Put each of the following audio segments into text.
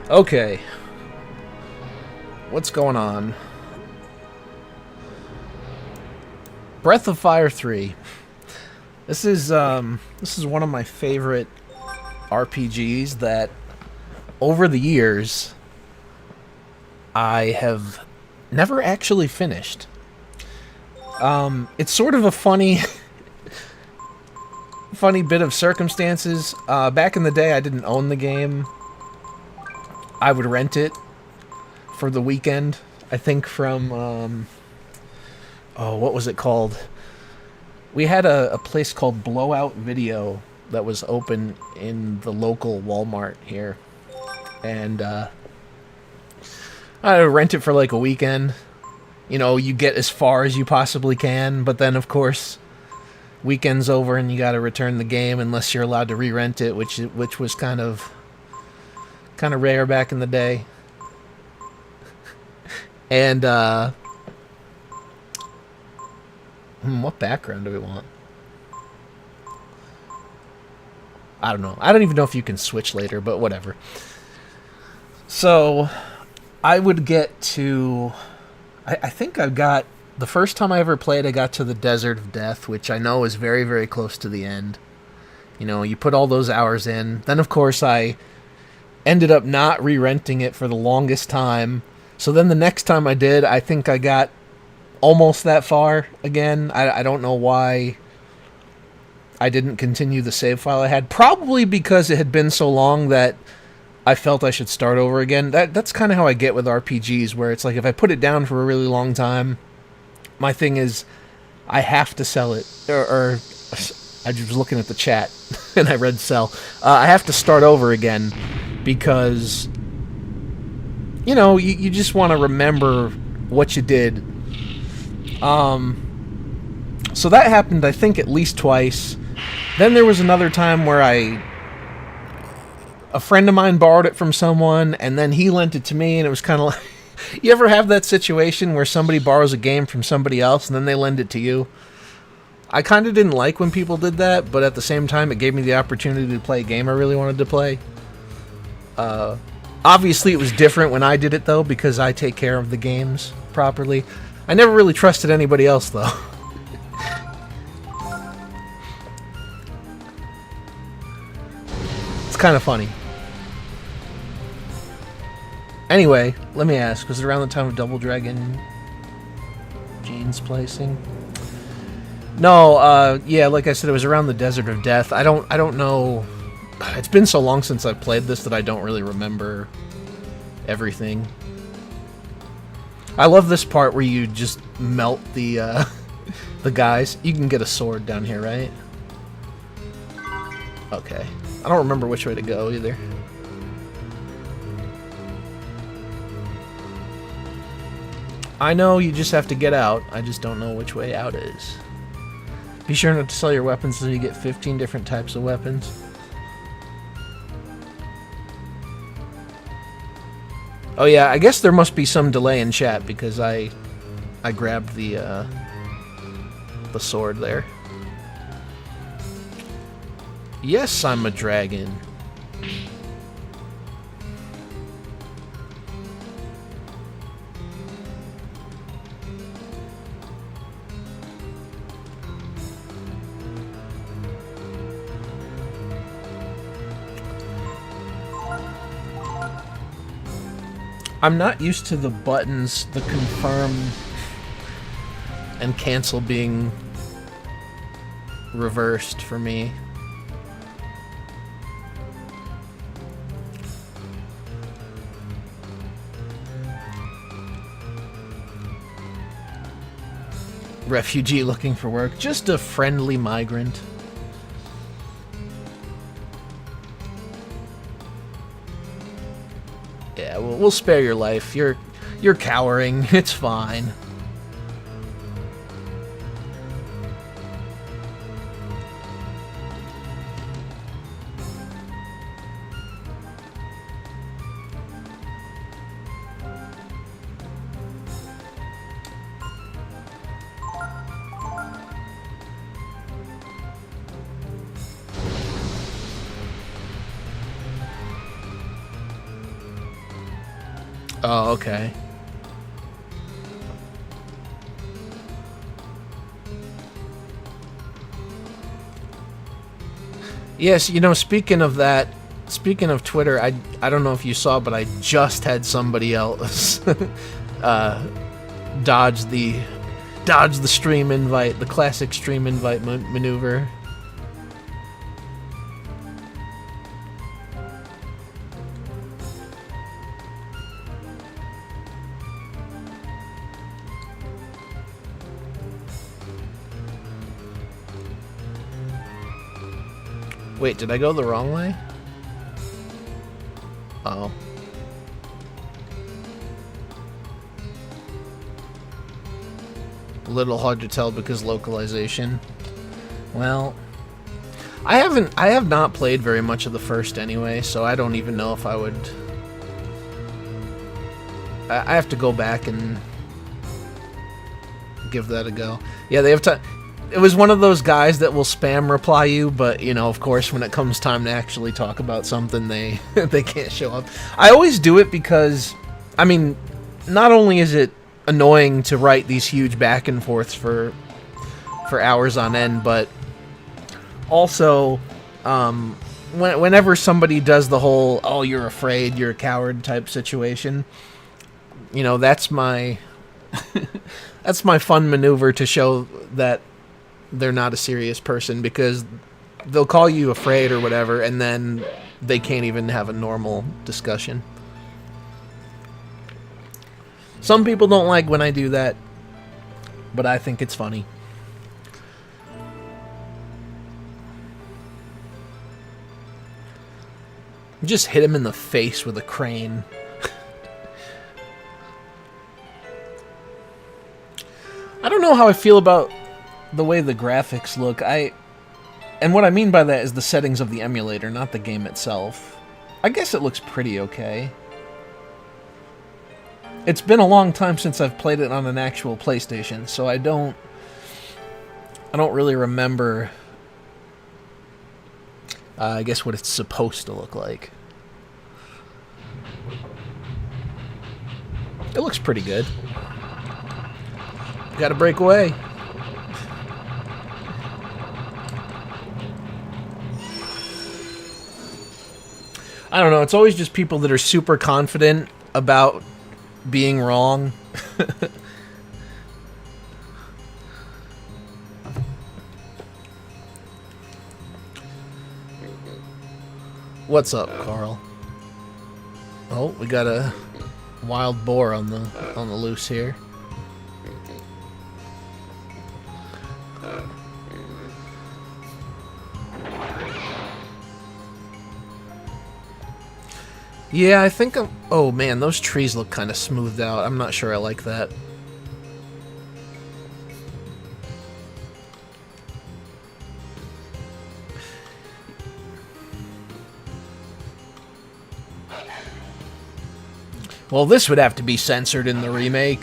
Okay. What's going on? Breath of Fire 3. This is one of my favorite RPGs that over the years I have never actually finished. It's sort of a funny bit of circumstances. Back in the day I didn't own the game. I would rent it for the weekend, I think from, what was it called? We had a place called Blowout Video that was open in the local Walmart here. And, I would rent it for like a weekend. You know, you get as far as you possibly can, but then, of course, weekend's over and you gotta return the game unless you're allowed to re-rent it, which was kind of rare back in the day. And what background do we want? I don't know. I don't even know if you can switch later, but whatever. So I would get to, I think I got, the first time I ever played, I got to the Desert of Death, which I know is very, very close to the end. You know, you put all those hours in. Then, of course, I ended up not re-renting it for the longest time. So then the next time I did, I think I got almost that far again. I don't know why I didn't continue the save file I had. Probably because it had been so long that I felt I should start over again. That's kind of how I get with RPGs, where it's like if I put it down for a really long time, my thing is I have to sell it. Or I was looking at the chat and I read sell. I have to start over again because, you know, you just want to remember what you did. So that happened, I think, at least twice. Then there was another time where a friend of mine borrowed it from someone, and then he lent it to me, and it was kind of like, you ever have that situation where somebody borrows a game from somebody else, and then they lend it to you? I kind of didn't like when people did that, but at the same time, it gave me the opportunity to play a game I really wanted to play. Obviously, it was different when I did it, though, because I take care of the games properly. I never really trusted anybody else, though. It's kind of funny. Anyway, let me ask, was it around the time of Double Dragon Gene's placing? No, yeah, like I said, it was around the Desert of Death. I don't know. It's been so long since I've played this that I don't really remember everything. I love this part where you just melt the the guys. You can get a sword down here, right? Okay. I don't remember which way to go either. I know you just have to get out. I just don't know which way out is. Be sure not to sell your weapons until you get 15 different types of weapons. Oh yeah, I guess there must be some delay in chat because I grabbed the sword there. Yes, I'm a dragon. I'm not used to the buttons, the confirm and cancel being reversed for me. Refugee looking for work, just a friendly migrant. Yeah, we'll spare your life. You're cowering. It's fine. Oh, okay. Yes, you know, speaking of that, speaking of Twitter, I don't know if you saw, but I just had somebody else dodge the stream invite, the classic stream invite maneuver. Wait, did I go the wrong way? Oh. A little hard to tell because localization. Well, I have not played very much of the first anyway, so I don't even know if I would. I have to go back and give that a go. Yeah, they have time. It was one of those guys that will spam reply you, but, you know, of course, when it comes time to actually talk about something, they they can't show up. I always do it because, I mean, not only is it annoying to write these huge back and forths for hours on end, but also, whenever somebody does the whole, oh, you're afraid, you're a coward type situation, you know, that's my that's my fun maneuver to show that they're not a serious person, because they'll call you afraid or whatever, and then they can't even have a normal discussion. Some people don't like when I do that, but I think it's funny. Just hit him in the face with a crane. I don't know how I feel about the way the graphics look. And what I mean by that is the settings of the emulator, not the game itself. I guess it looks pretty okay. It's been a long time since I've played it on an actual PlayStation, so I don't really remember, I guess, what it's supposed to look like. It looks pretty good. Gotta break away. I don't know, it's always just people that are super confident about being wrong. What's up, Carl? Oh, we got a wild boar on the loose here. Yeah, I think I'm... Oh, man, those trees look kind of smoothed out. I'm not sure I like that. Well, this would have to be censored in the remake.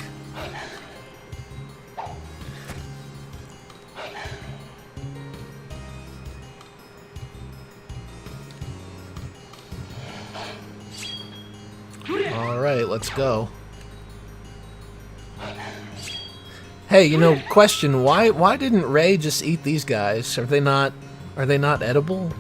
Alright, let's go. Hey, you know, question, why didn't Ray just eat these guys? Are they not edible?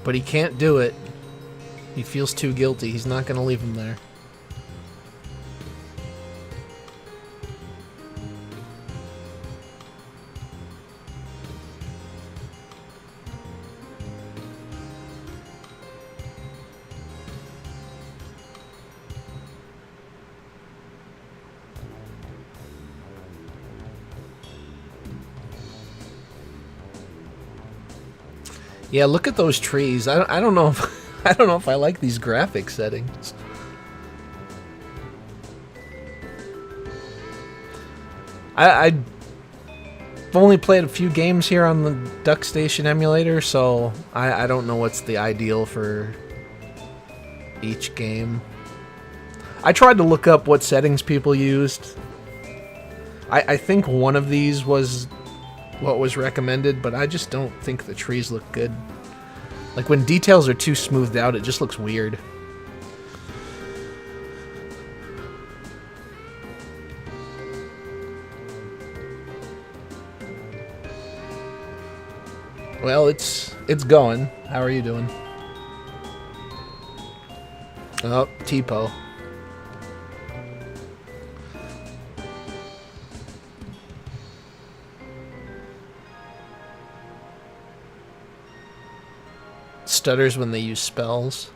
But he can't do it. He feels too guilty. He's not going to leave him there. Yeah, look at those trees. I don't know if I don't know if I like these graphic settings. I've only played a few games here on the DuckStation emulator, so I don't know what's the ideal for each game. I tried to look up what settings people used. I think one of these was what was recommended, but I just don't think the trees look good. Like, when details are too smoothed out, it just looks weird. Well, it's going. How are you doing? Oh, Tipo. Stutters when they use spells.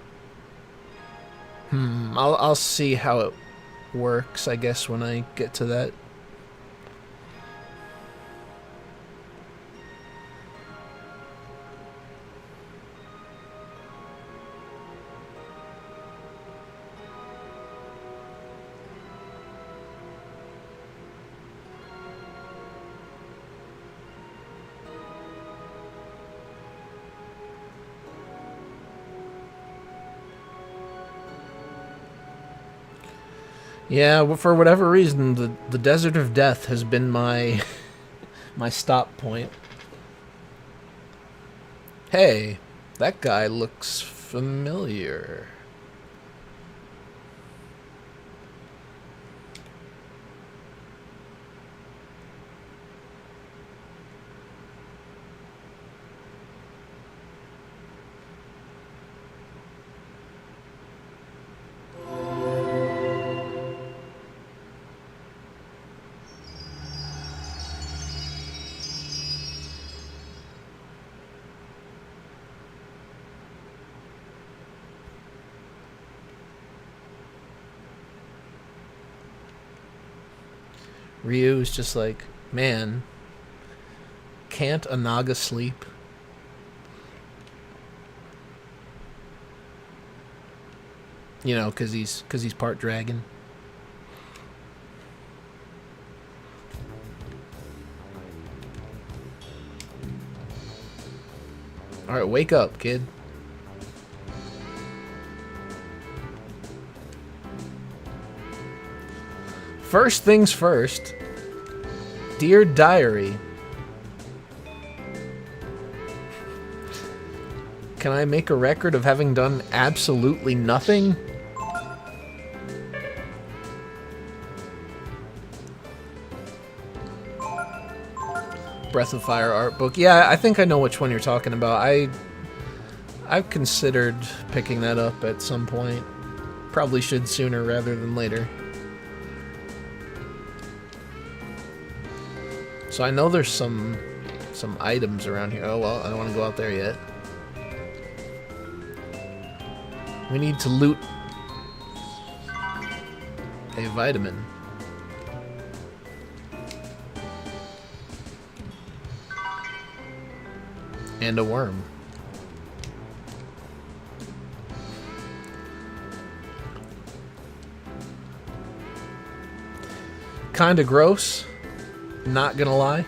I'll see how it works, I guess, when I get to that. Yeah, for whatever reason, the Desert of Death has been my my stop point. Hey, that guy looks familiar. Ryu's just like, man, can't a Naga sleep? You know, cause he's part dragon. All right, wake up, kid. First things first. Dear Diary. Can I make a record of having done absolutely nothing? Breath of Fire art book. Yeah, I think I know which one you're talking about. I've considered picking that up at some point. Probably should sooner rather than later. So I know there's some items around here. Oh well, I don't want to go out there yet. We need to loot a vitamin. And a worm. Kinda gross, not gonna lie.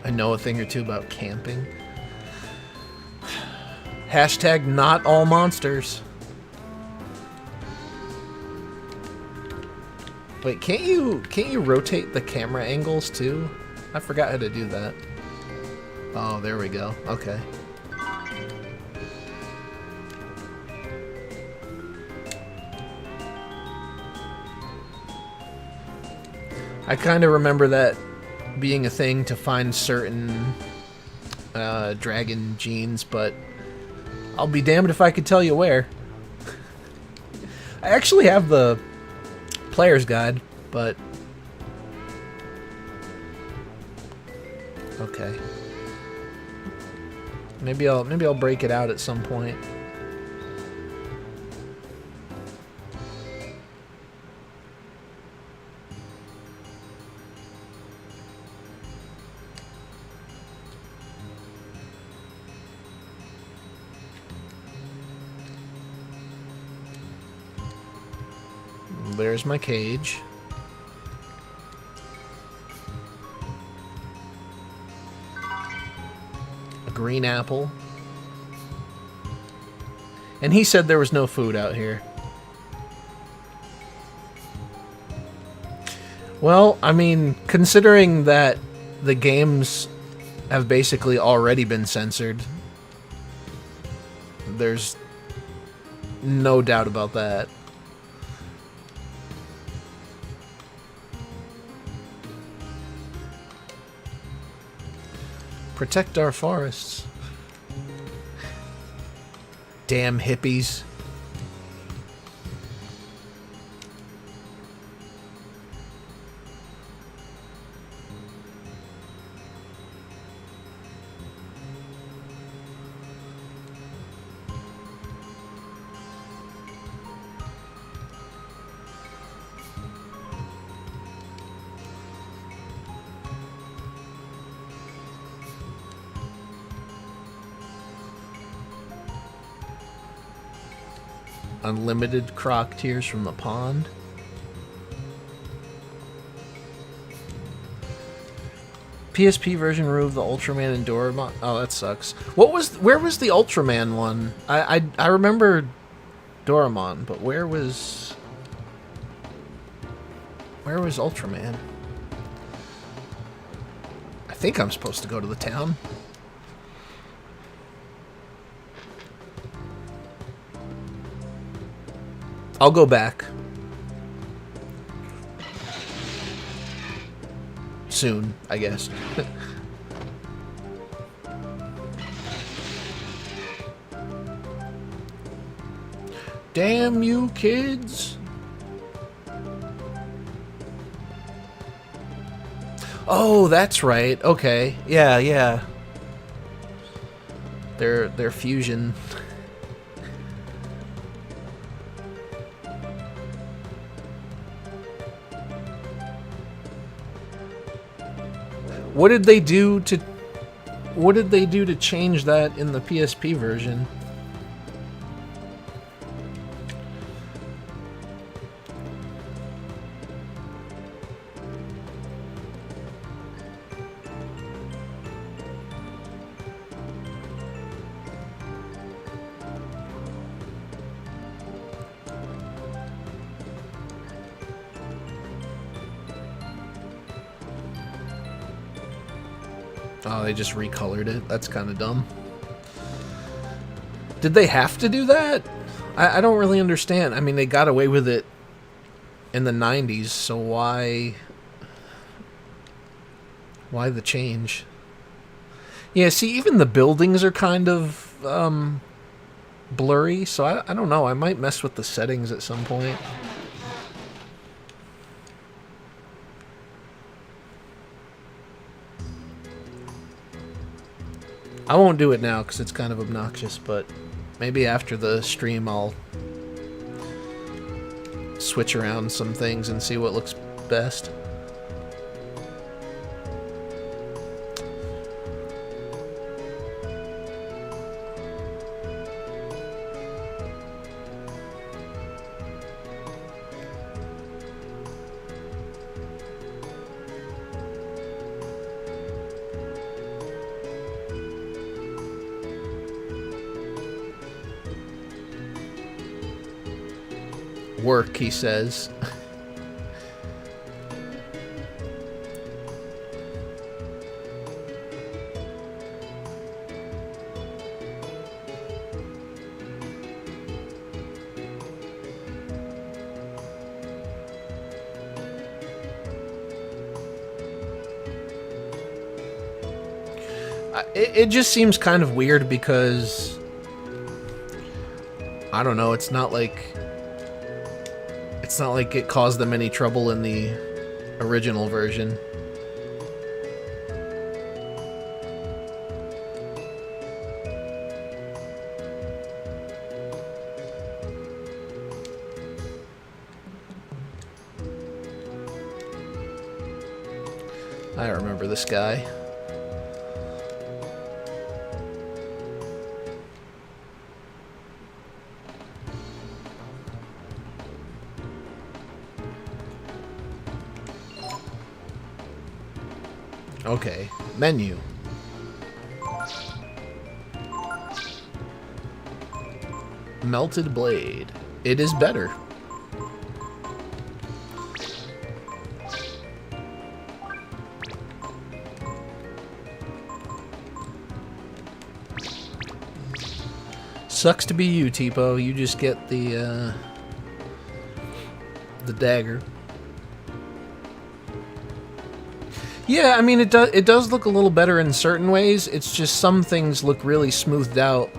I know a thing or two about camping. Hashtag not all monsters. Wait, can't you rotate the camera angles too? I forgot how to do that. Oh, there we go. Okay. I kind of remember that being a thing to find certain dragon genes, but I'll be damned if I could tell you where. I actually have the player's guide, but okay. Maybe I'll break it out at some point. There's my cage. A green apple. And he said there was no food out here. Well, I mean, considering that the games have basically already been censored, there's no doubt about that. Protect our forests. Damn hippies. Unlimited croc tears from the pond. PSP version removed the Ultraman and Doraemon. Oh, that sucks. Where was the Ultraman one? I remember Doraemon, but where was Ultraman? I think I'm supposed to go to the town. I'll go back. Soon, I guess. Damn you, kids. Oh, that's right. Okay. Yeah. Their fusion. What did they do to change that in the PSP version? Oh, they just recolored it. That's kind of dumb. Did they have to do that? I don't really understand. I mean, they got away with it in the 90s, so why the change? Yeah, see, even the buildings are kind of blurry, so I don't know. I might mess with the settings at some point. I won't do it now because it's kind of obnoxious, but maybe after the stream I'll switch around some things and see what looks best. Work, he says. It just seems kind of weird because I don't know, it's not like it caused them any trouble in the original version. I remember this guy. Okay, menu. Melted blade. It is better. Sucks to be you, Tipo. You just get the dagger. Yeah, I mean, it does look a little better in certain ways. It's just some things look really smoothed out.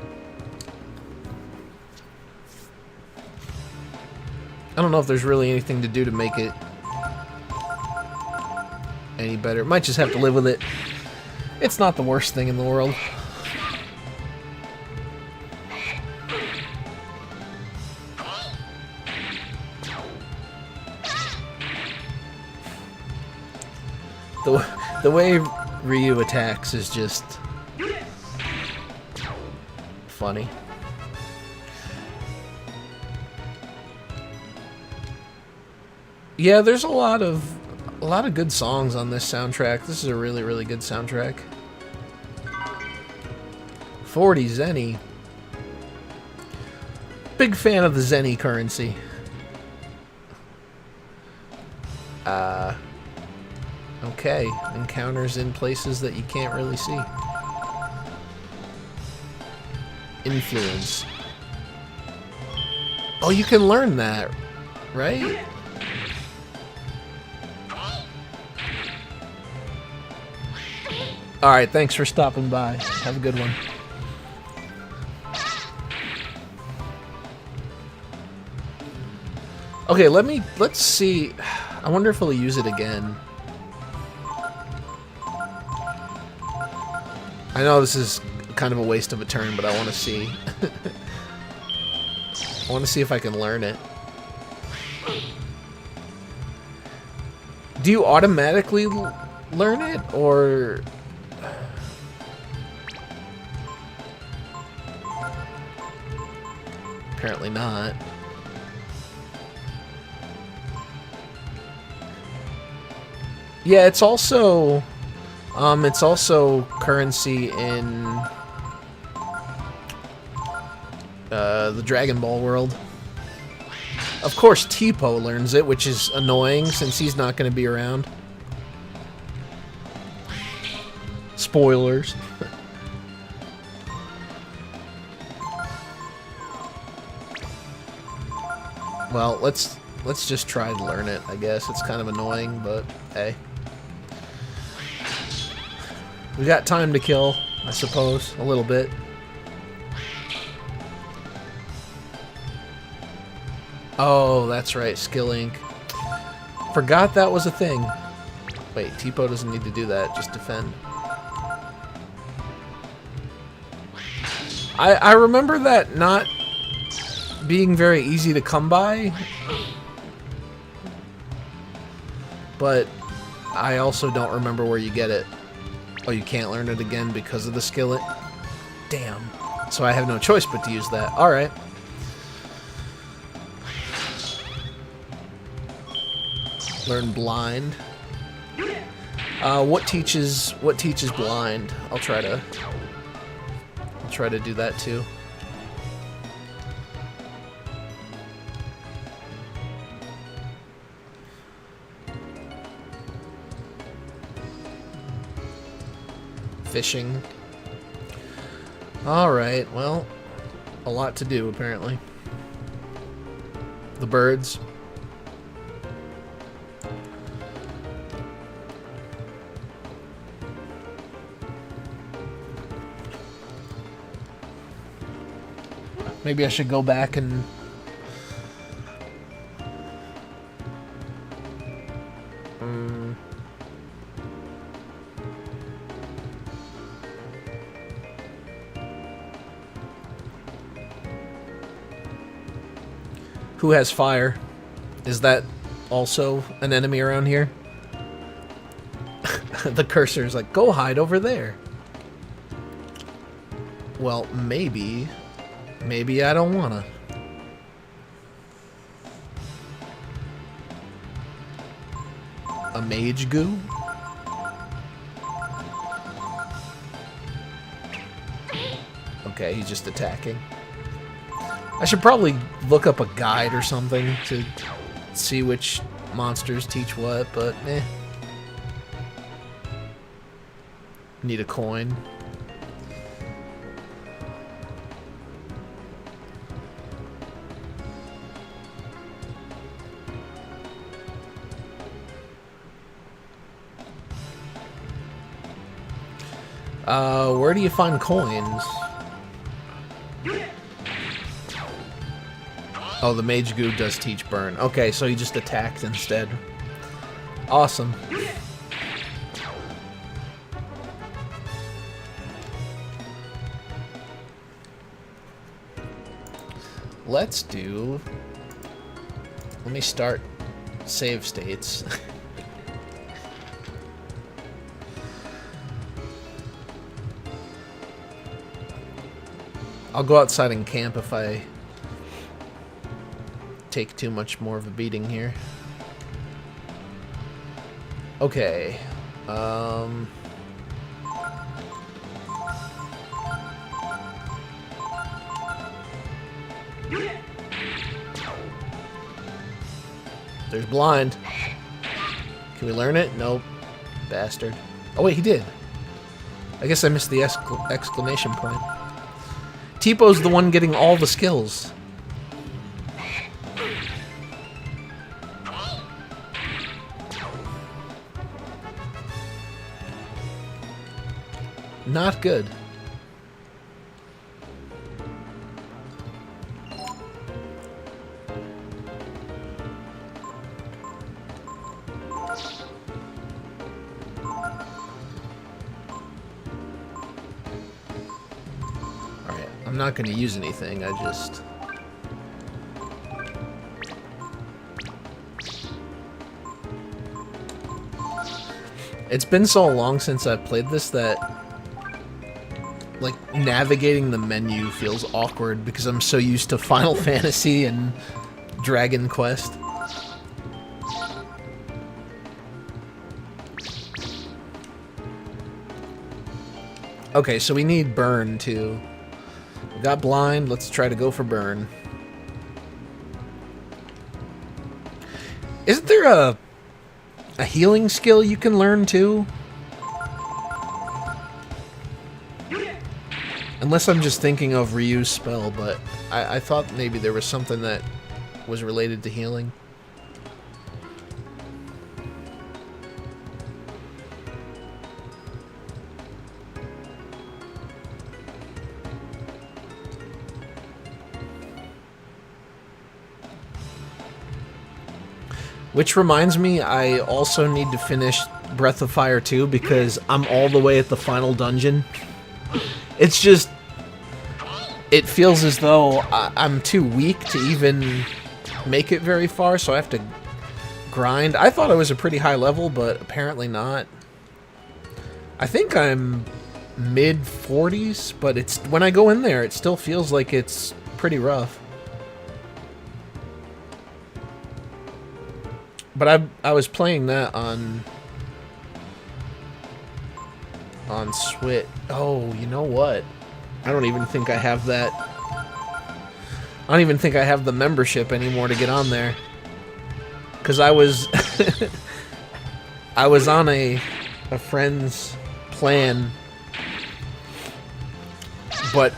I don't know if there's really anything to do to make it any better. Might just have to live with it. It's not the worst thing in the world. The way Ryu attacks is just funny. Yeah, there's a lot of good songs on this soundtrack. This is a really, really good soundtrack. 40 Zenny. Big fan of the Zenny currency. Okay, encounters in places that you can't really see. Influence. Oh, you can learn that, right? Alright, thanks for stopping by. Have a good one. Okay, let's see. I wonder if he'll use it again. I know this is kind of a waste of a turn, but I want to see. I want to see if I can learn it. Do you automatically learn it, or... Apparently not. Yeah, it's also currency in the Dragon Ball world. Of course, Tipo learns it, which is annoying since he's not going to be around. Spoilers. Well, let's just try to learn it, I guess. It's kind of annoying, but hey. We got time to kill, I suppose, a little bit. Oh, that's right, Skill Inc. Forgot that was a thing. Wait, Tipo doesn't need to do that, just defend. I remember that not being very easy to come by, but I also don't remember where you get it. Oh, you can't learn it again because of the skillet? Damn. So I have no choice but to use that. Alright. Learn blind. What teaches blind? I'll try to do that too. Fishing. Alright, well, a lot to do apparently. The birds. Maybe I should go back and... Who has fire? Is that also an enemy around here? The cursor's like, go hide over there. Well, maybe... Maybe I don't wanna. A mage goo? Okay, he's just attacking. I should probably look up a guide or something to see which monsters teach what, but eh. Need a coin. Where do you find coins? Oh, the Mage Goo does teach burn. Okay, so he just attacked instead. Awesome. Let's do... Let me start save states. I'll go outside and camp if I take too much more of a beating here. Okay. There's blind. Can we learn it? Nope. Bastard. Oh wait, he did. I guess I missed the exclamation point. Tipo's the one getting all the skills. Not good. Alright, I'm not going to use anything, I just... It's been so long since I've played this that like navigating the menu feels awkward because I'm so used to Final Fantasy and Dragon Quest. Okay, so we need burn too. We got blind, let's try to go for burn. Isn't there a healing skill you can learn too? Unless I'm just thinking of Ryu's spell, but I thought maybe there was something that was related to healing. Which reminds me, I also need to finish Breath of Fire 2 because I'm all the way at the final dungeon. It's just... It feels as though I'm too weak to even make it very far, so I have to grind. I thought I was a pretty high level, but apparently not. I think I'm mid-40s, but it's when I go in there, it still feels like it's pretty rough. But I was playing that on Switch. Oh, you know what? I don't even think I have that. I don't even think I have the membership anymore to get on there. Because I was I was on a friend's plan, but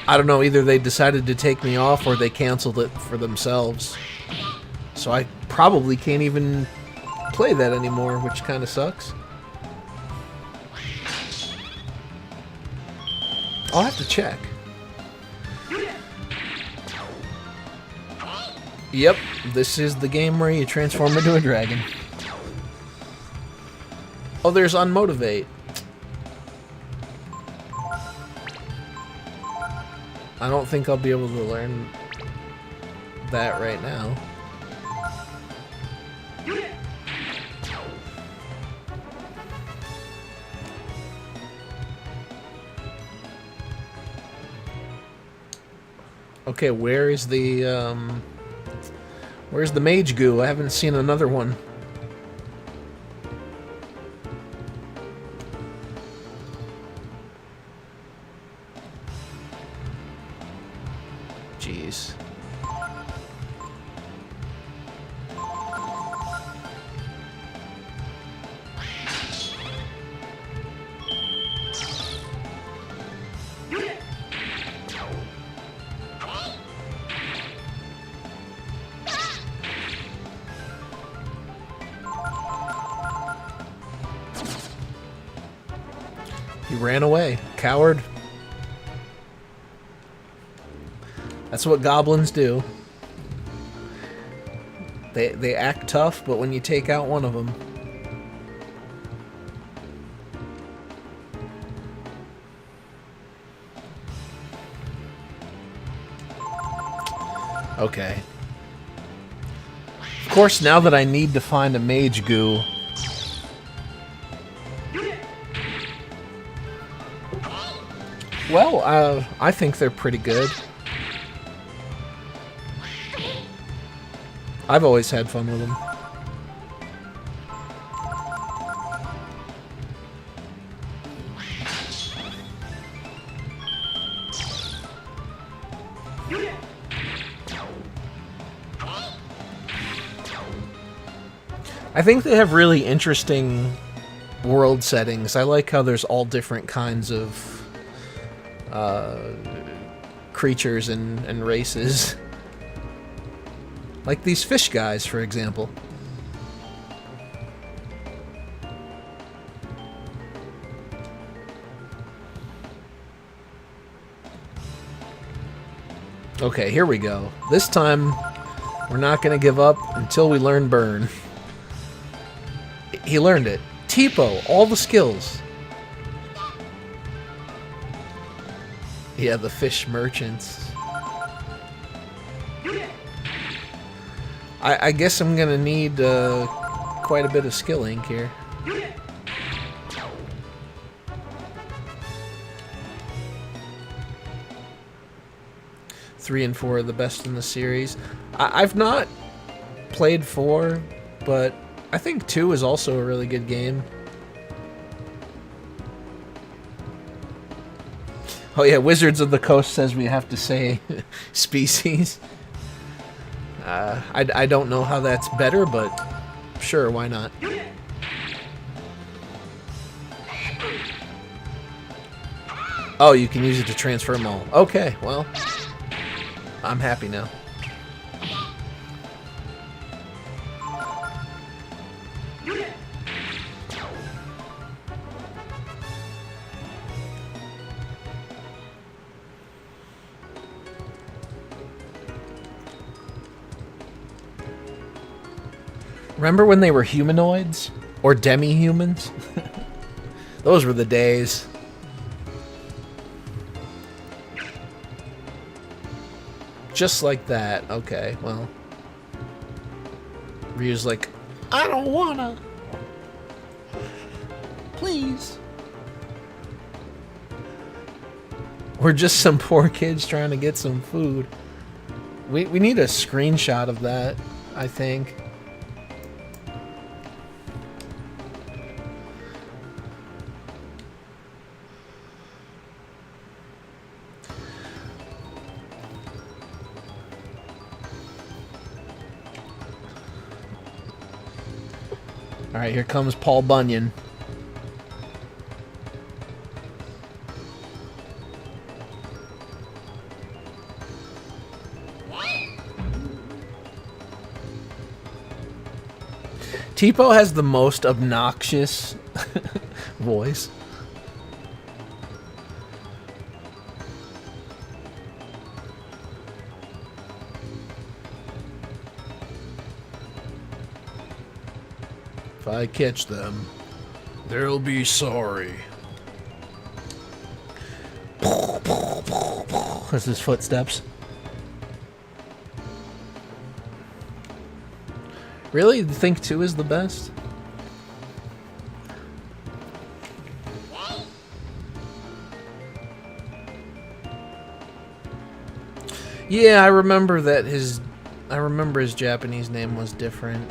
I don't know, either they decided to take me off or they canceled it for themselves. So I probably can't even play that anymore, which kind of sucks. I'll have to check. Yep, this is the game where you transform into a dragon. Oh, there's Unmotivate. I don't think I'll be able to learn that right now. Okay, where's the mage goo? I haven't seen another one. Jeez. He ran away. Coward. That's what goblins do. They act tough, but when you take out one of them... Okay. Of course, now that I need to find a mage goo... Well, I think they're pretty good. I've always had fun with them. I think they have really interesting world settings. I like how there's all different kinds of creatures and races. Like these fish guys, for example. Okay, here we go. This time, we're not going to give up until we learn Burn. He learned it. Tipo, all the skills. Yeah, the fish merchants. I guess I'm gonna need quite a bit of skill ink here. 3 and 4 are the best in the series. I've not played 4, but I think 2 is also a really good game. Oh yeah, Wizards of the Coast says we have to say species. I don't know how that's better, but sure, why not? Oh, you can use it to transfer them all. Okay, well, I'm happy now. Remember when they were humanoids? Or demi-humans? Those were the days. Just like that. Okay, well. Ryu's like, I don't wanna. Please. We're just some poor kids trying to get some food. We need a screenshot of that, I think. Alright, here comes Paul Bunyan. Tipo has the most obnoxious voice. If I catch them, they'll be sorry. That's his footsteps. Really? You think 2 is the best? Yeah, I remember that his Japanese name was different.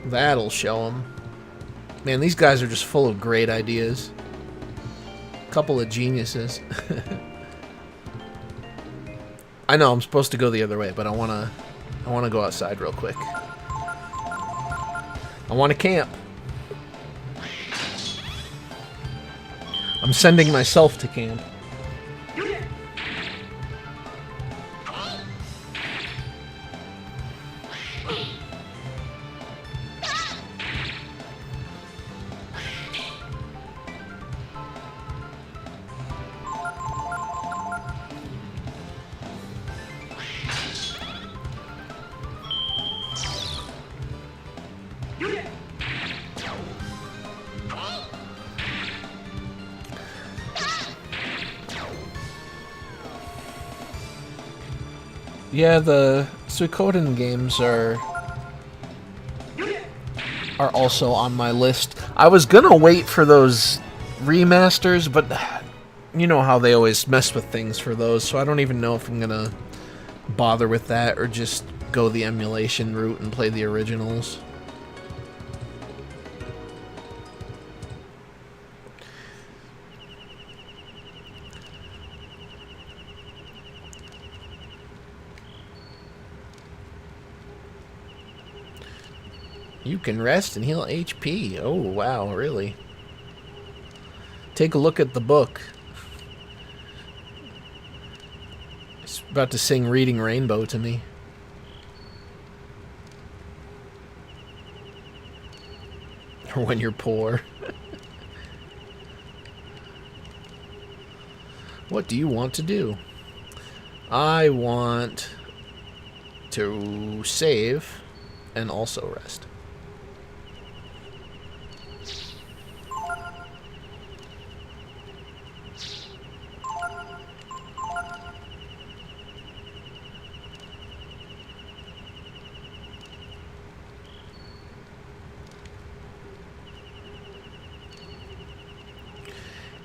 That'll show them. Man, these guys are just full of great ideas. Couple of geniuses. I know I'm supposed to go the other way, but I wanna go outside real quick. I wanna camp. I'm sending myself to camp. Yeah, the Suikoden games are also on my list. I was gonna wait for those remasters, but you know how they always mess with things for those, so I don't even know if I'm gonna bother with that or just go the emulation route and play the originals. You can rest and heal HP. Oh, wow, really? Take a look at the book. It's about to sing Reading Rainbow to me. Or when you're poor. What do you want to do? I want to save and also rest.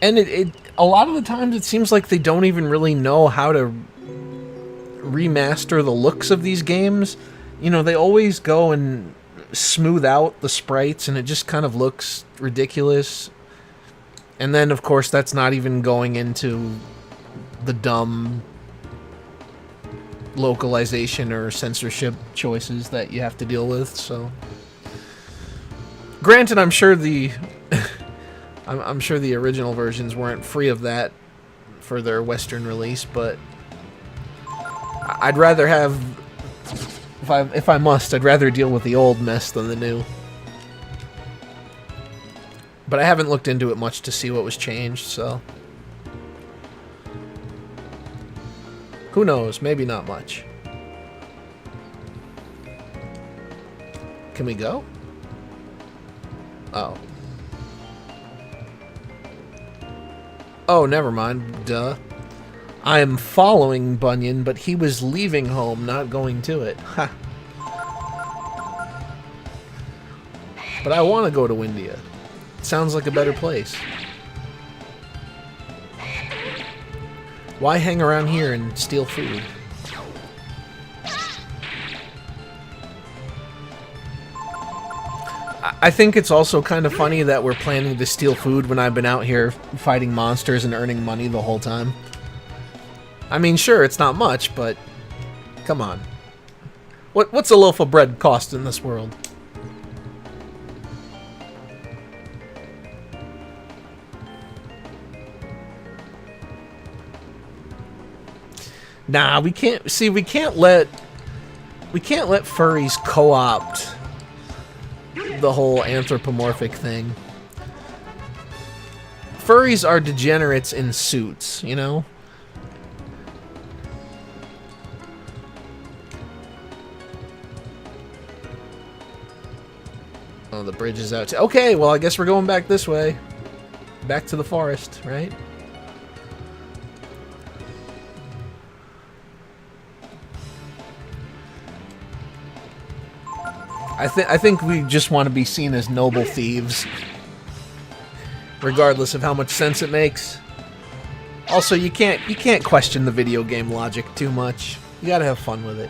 And a lot of the times it seems like they don't even really know how to remaster the looks of these games. You know, they always go and smooth out the sprites and it just kind of looks ridiculous. And then, of course, that's not even going into the dumb localization or censorship choices that you have to deal with. So, granted, I'm sure the I'm sure the original versions weren't free of that for their Western release, but I'd rather have, if I must, I'd rather deal with the old mess than the new. But I haven't looked into it much to see what was changed, so who knows? Maybe not much. Can we go? Oh. Oh, never mind. Duh. I am following Bunyan, but he was leaving home, not going to it. Ha. But I want to go to Windia. Sounds like a better place. Why hang around here and steal food? I think it's also kind of funny that we're planning to steal food when I've been out here fighting monsters and earning money the whole time. I mean, sure, it's not much, but come on. What's a loaf of bread cost in this world? Nah, we can't. See, we can't let furries co-opt the whole anthropomorphic thing. Furries are degenerates in suits, you know? Oh, the bridge is out. Okay, well, I guess we're going back this way. Back to the forest, right? I think we just want to be seen as noble thieves, regardless of how much sense it makes. Also, you can't question the video game logic too much. You gotta have fun with it.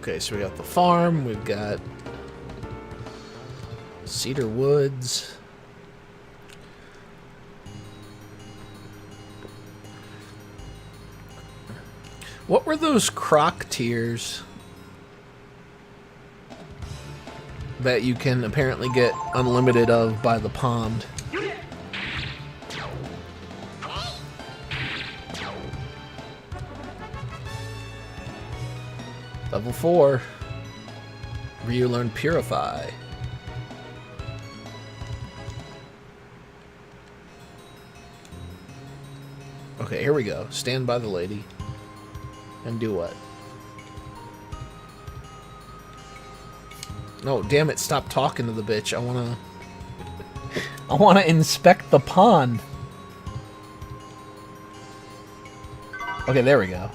Okay, so we got the farm, we've got Cedar Woods. What were those croc tiers that you can apparently get unlimited of by the pond? Level 4. Ryu learned Purify. Okay, here we go. Stand by the lady. And do what? No, damn it, stop talking to the bitch. I wanna inspect the pond. Okay, there we go.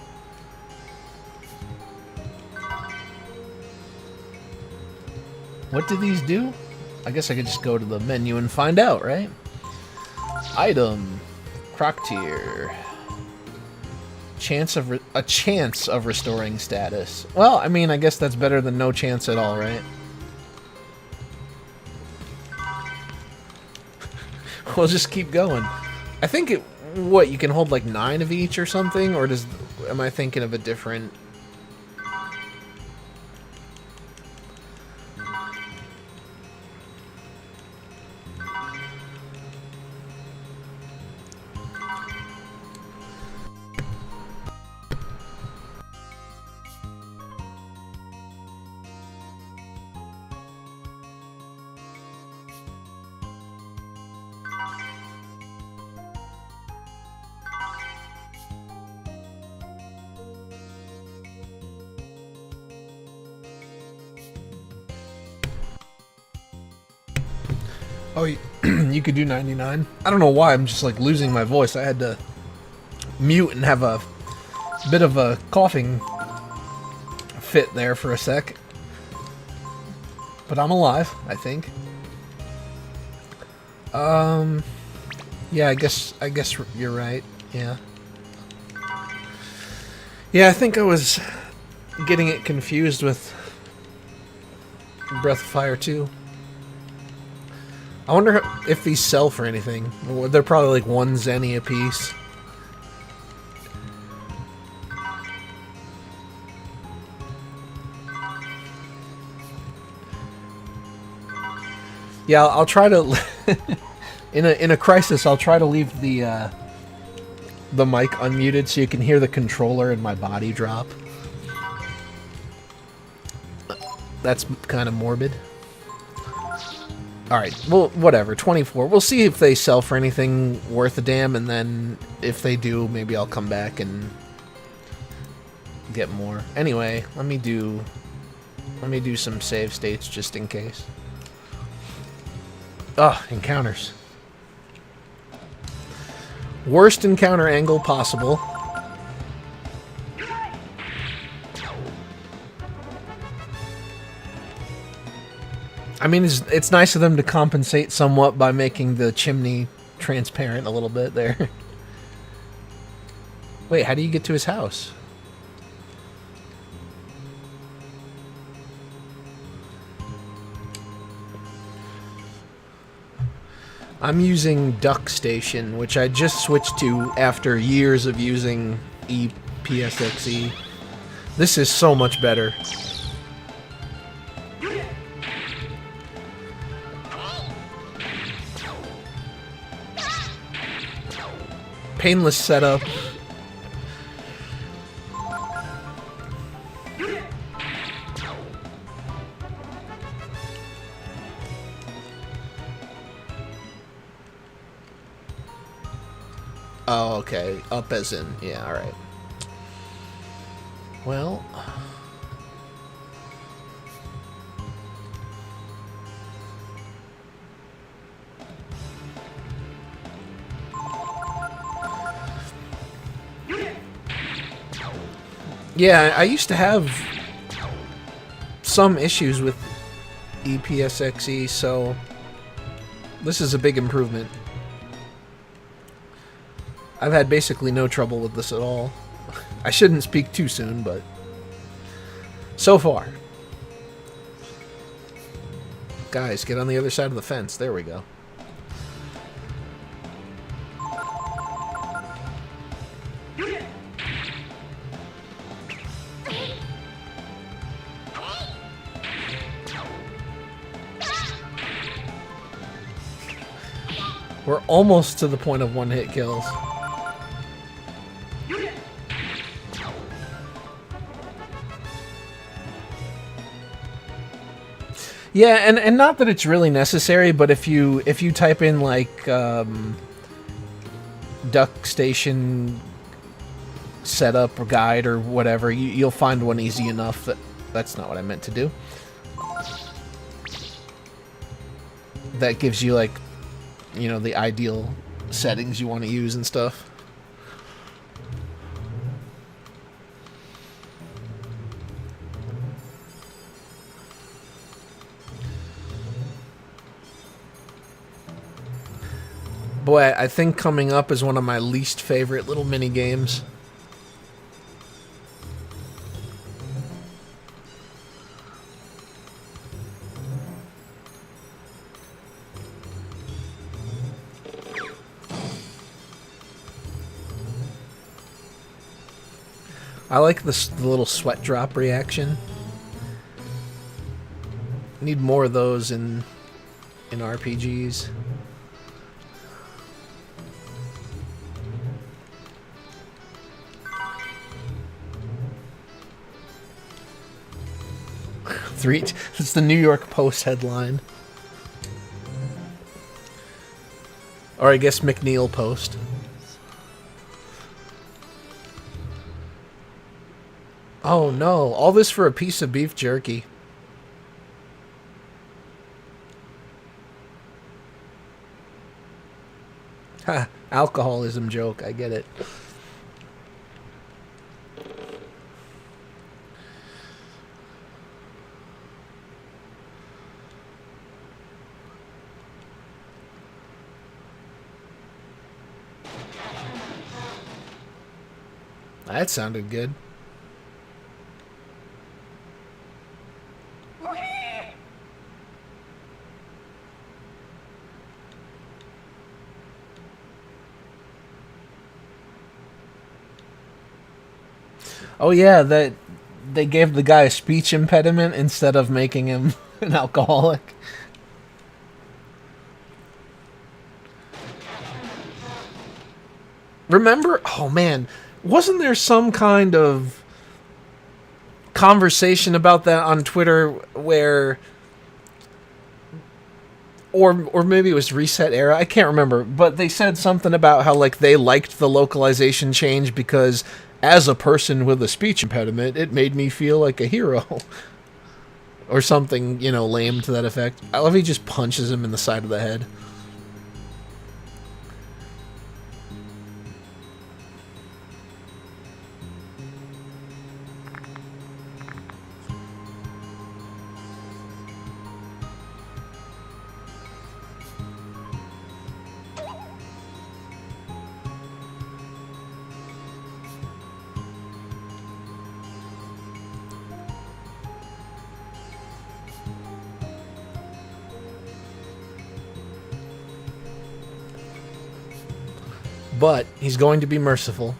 What do these do? I guess I could just go to the menu and find out, right? Item. Croc tier. A chance of restoring status. Well, I mean, I guess that's better than no chance at all, right? We'll just keep going. I think what, you can hold like 9 of each or something? Or am I thinking of a different... Oh, you could do 99? I don't know why, I'm just like losing my voice. I had to mute and have a bit of a coughing fit there for a sec. But I'm alive, I think. Yeah, I guess you're right. Yeah. Yeah, I think I was getting it confused with Breath of Fire 2. I wonder if these sell for anything. They're probably like 1 zenny a piece. Yeah, I'll try to in a crisis. I'll try to leave the mic unmuted so you can hear the controller and my body drop. That's kind of morbid. Alright, well, whatever. 24. We'll see if they sell for anything worth a damn, and then if they do, maybe I'll come back and get more. Anyway, let me do some save states just in case. Ugh, encounters. Worst encounter angle possible. I mean, it's nice of them to compensate somewhat by making the chimney transparent a little bit there. Wait, how do you get to his house? I'm using Duck Station, which I just switched to after years of using EPSXE. This is so much better. Painless setup. Oh, okay. Up as in, yeah, alright. Well... yeah, I used to have some issues with EPSXE, so this is a big improvement. I've had basically no trouble with this at all. I shouldn't speak too soon, but so far. Guys, get on the other side of the fence. There we go. We're almost to the point of one-hit kills. Yeah, and not that it's really necessary, but if you type in like Duck Station setup or guide or whatever, you'll find one easy enough. That's not what I meant to do. That gives you like, you know, the ideal settings you want to use and stuff. Boy, I think coming up is one of my least favorite little mini games. I like the little sweat drop reaction. Need more of those in RPGs. It's the New York Post headline. Or I guess McNeil Post. Oh no, all this for a piece of beef jerky. Ha, alcoholism joke, I get it. That sounded good. Oh yeah, that they gave the guy a speech impediment instead of making him an alcoholic. Remember? Oh man, wasn't there some kind of conversation about that on Twitter where or maybe it was Reset Era, I can't remember, but they said something about how like they liked the localization change because as a person with a speech impediment, it made me feel like a hero. Or something, you know, lame to that effect. I love he just punches him in the side of the head. But he's going to be merciful.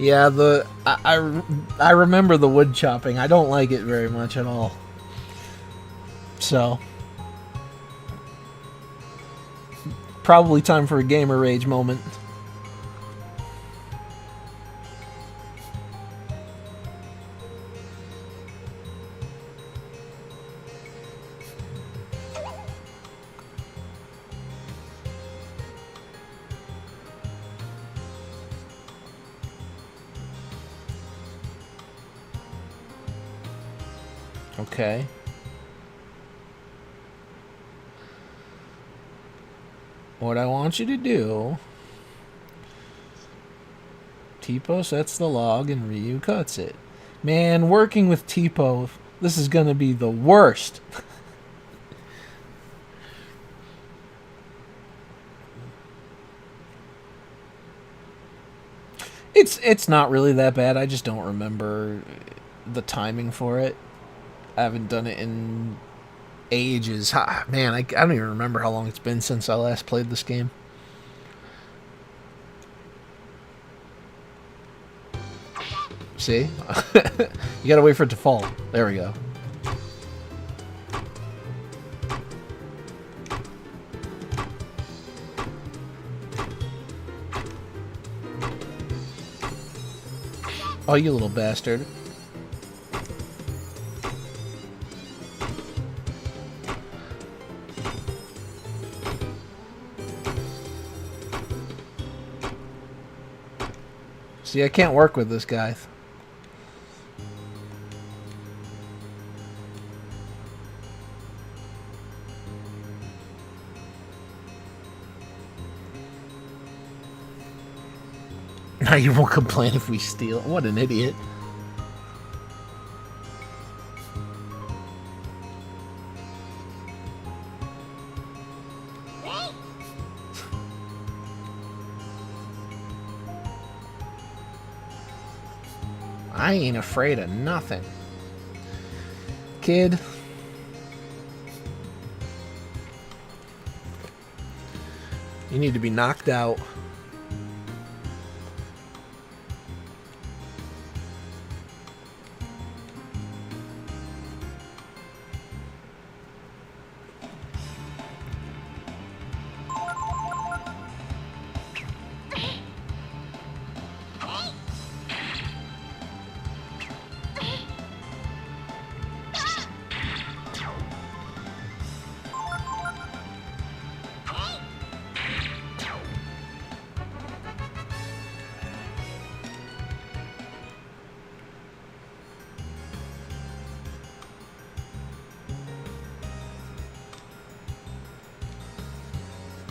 Yeah, I remember the wood chopping. I don't like it very much at all. So probably time for a gamer rage moment. Okay. What I want you to do... Tipo sets the log and Ryu cuts it. Man, working with Tipo, this is gonna be the worst. It's not really that bad. I just don't remember the timing for it. I haven't done it in ages. Man, I don't even remember how long it's been since I last played this game. See? You gotta wait for it to fall. There we go. Oh, you little bastard. See, I can't work with this guy. Now you won't complain if we steal. What an idiot. I ain't afraid of nothing. Kid. You need to be knocked out.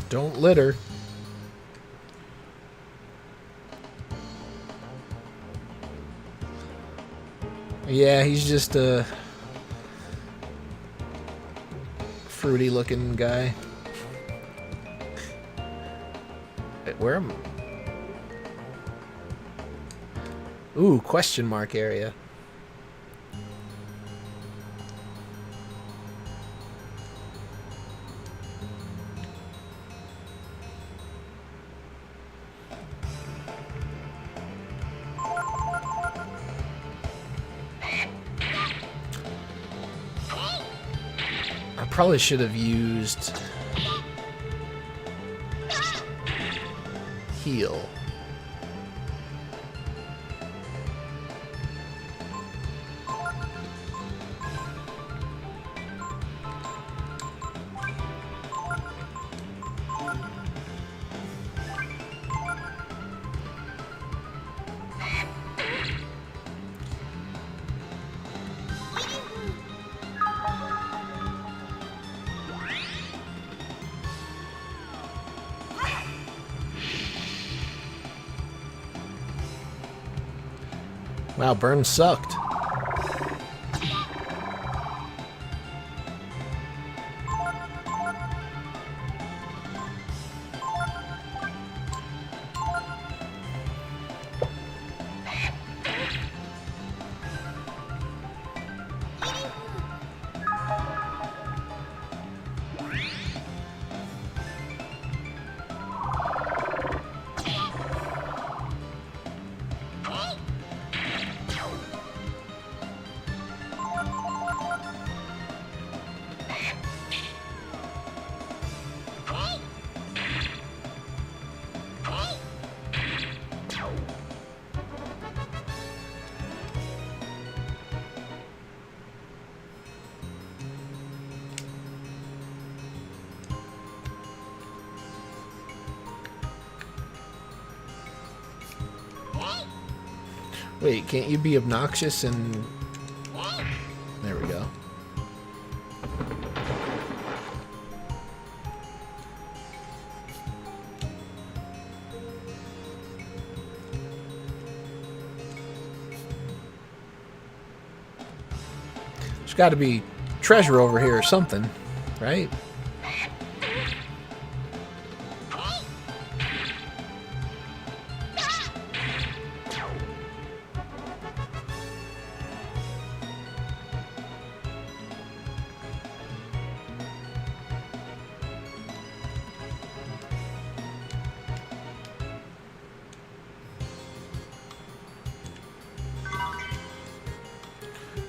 Don't litter. Yeah, he's just a fruity looking guy. Wait, where am I? Ooh, question mark area. I probably should have used heal. Wow, burn sucked. Wait, can't you be obnoxious and... There we go. There's got to be treasure over here or something, right?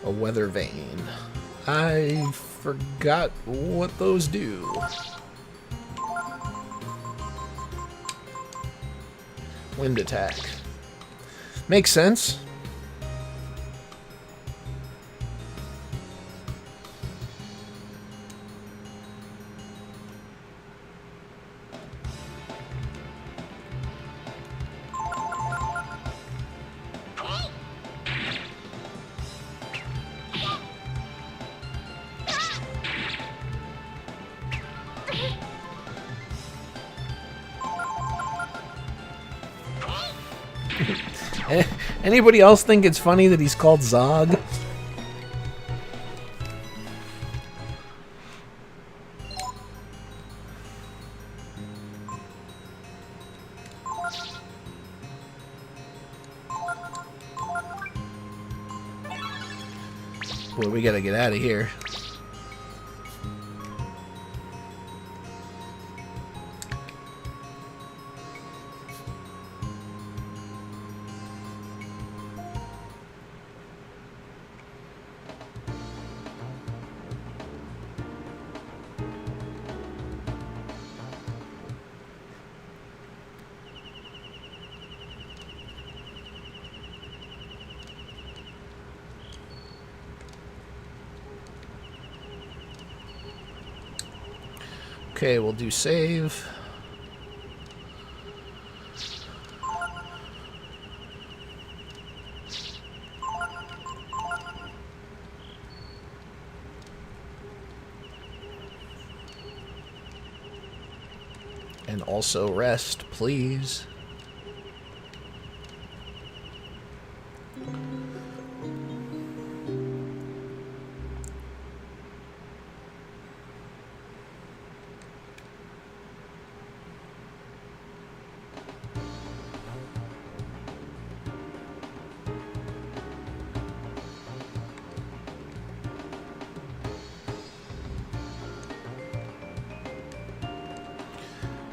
A weather vane. I forgot what those do. Wind attack. Makes sense. Anybody else think it's funny that he's called Zog? Well, we gotta get out of here. Okay, we'll do save. And also rest, please.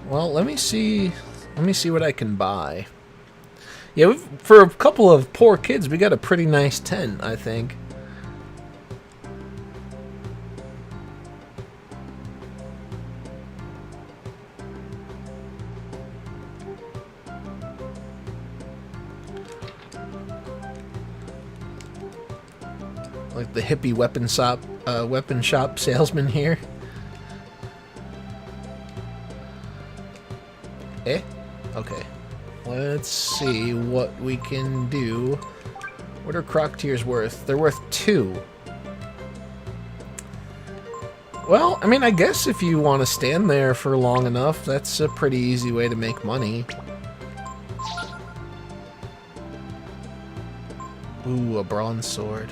Well, let me see what I can buy. Yeah, for a couple of poor kids, we got a pretty nice tent, I think. Like the hippie weapon shop salesman here. Eh? Okay. Let's see what we can do. What are Croc Tears worth? They're worth 2. Well, I mean, I guess if you want to stand there for long enough, that's a pretty easy way to make money. Ooh, a bronze sword.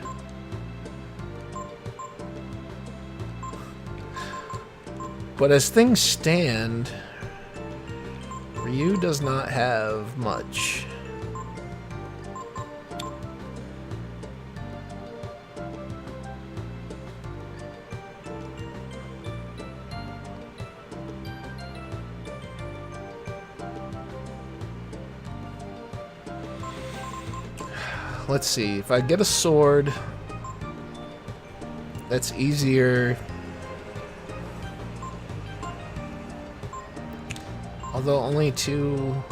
But as things stand, Ryu does not have much. Let's see, if I get a sword, that's easier. Although only 2...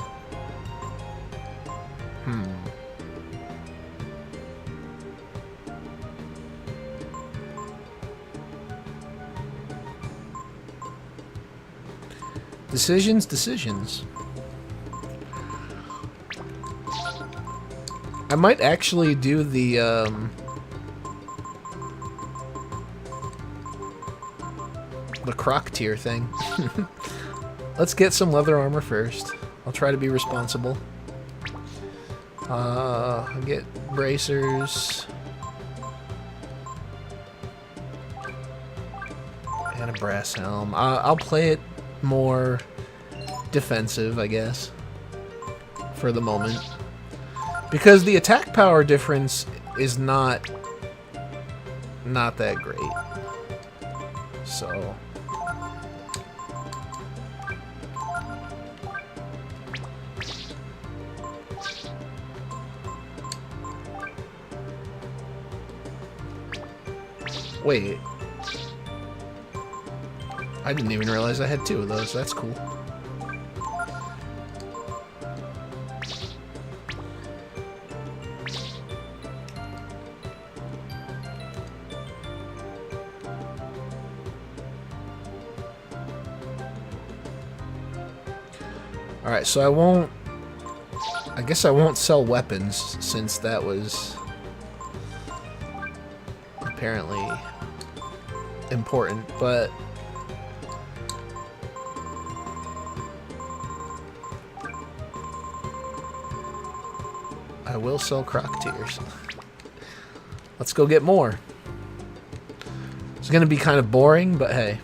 Decisions. I might actually do the Croc Tier thing. Let's get some leather armor first. I'll try to be responsible. Get bracers. And a brass helm. I'll play it more defensive, I guess, for the moment. Because the attack power difference is not that great. So... Wait. I didn't even realize I had 2 of those. That's cool. Alright, so I guess I won't sell weapons, since that was apparently important, but I will sell Croc Tears. Let's go get more. It's gonna be kind of boring, but hey.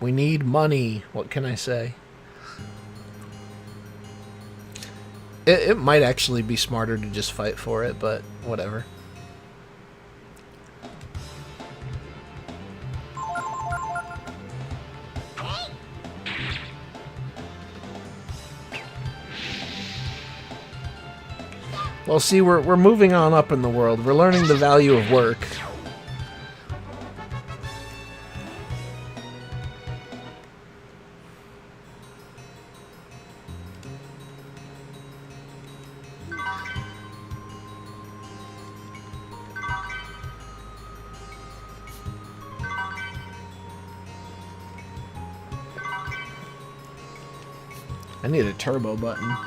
We need money. What can I say? It might actually be smarter to just fight for it, but whatever. Well, see, we're moving on up in the world. We're learning the value of work. I need a turbo button.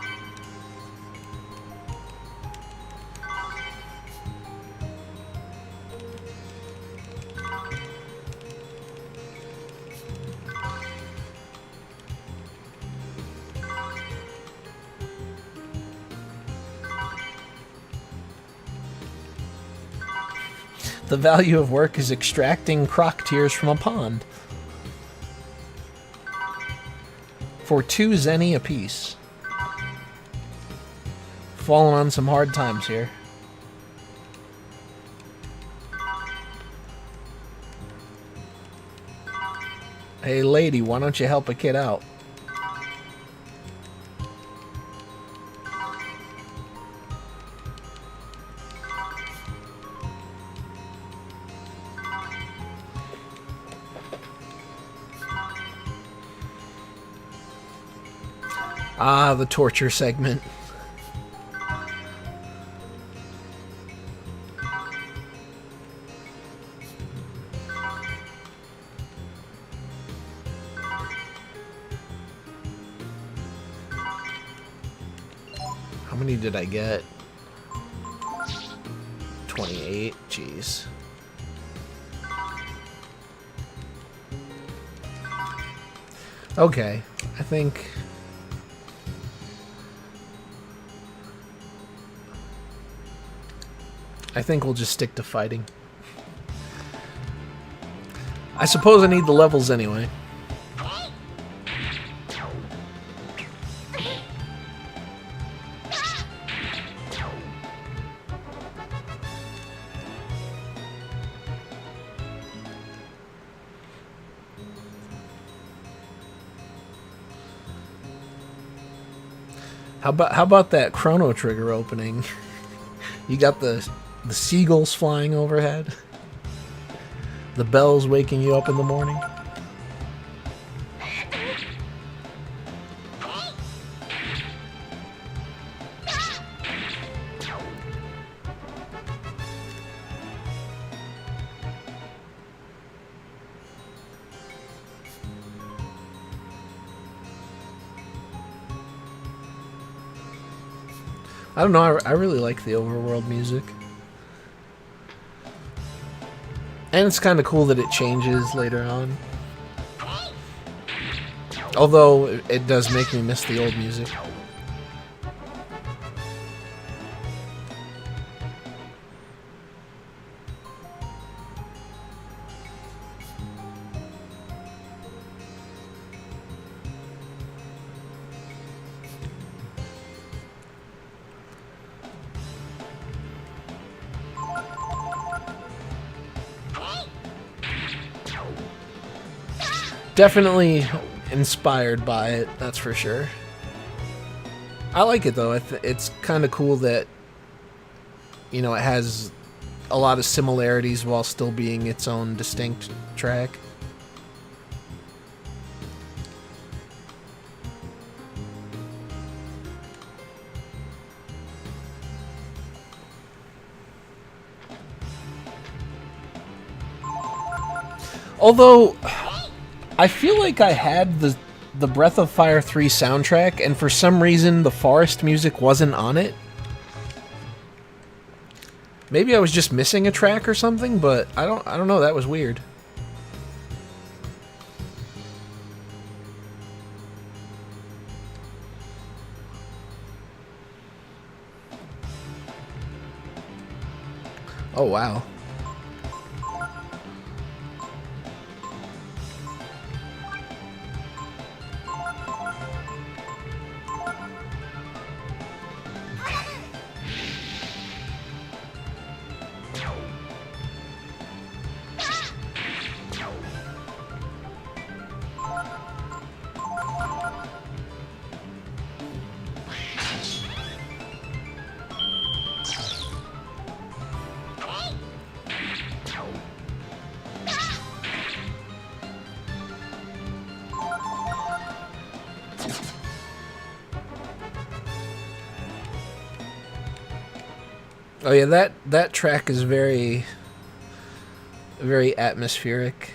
The value of work is extracting croc tears from a pond. For 2 zenny apiece. Falling on some hard times here. Hey lady, why don't you help a kid out? Ah, the torture segment. How many did I get? 28. Jeez. Okay, I think we'll just stick to fighting. I suppose I need the levels anyway. How about that Chrono Trigger opening? You got the seagulls flying overhead. The bells waking you up in the morning. I don't know, I really like the overworld music. And it's kind of cool that it changes later on. Although, it does make me miss the old music. Definitely inspired by it, that's for sure. I like it though. It's kind of cool that, you know, it has a lot of similarities while still being its own distinct track. Although I feel like I had the Breath of Fire 3 soundtrack, and for some reason the forest music wasn't on it. Maybe I was just missing a track or something, but I don't know, that was weird. Oh wow. Oh yeah, that track is very atmospheric.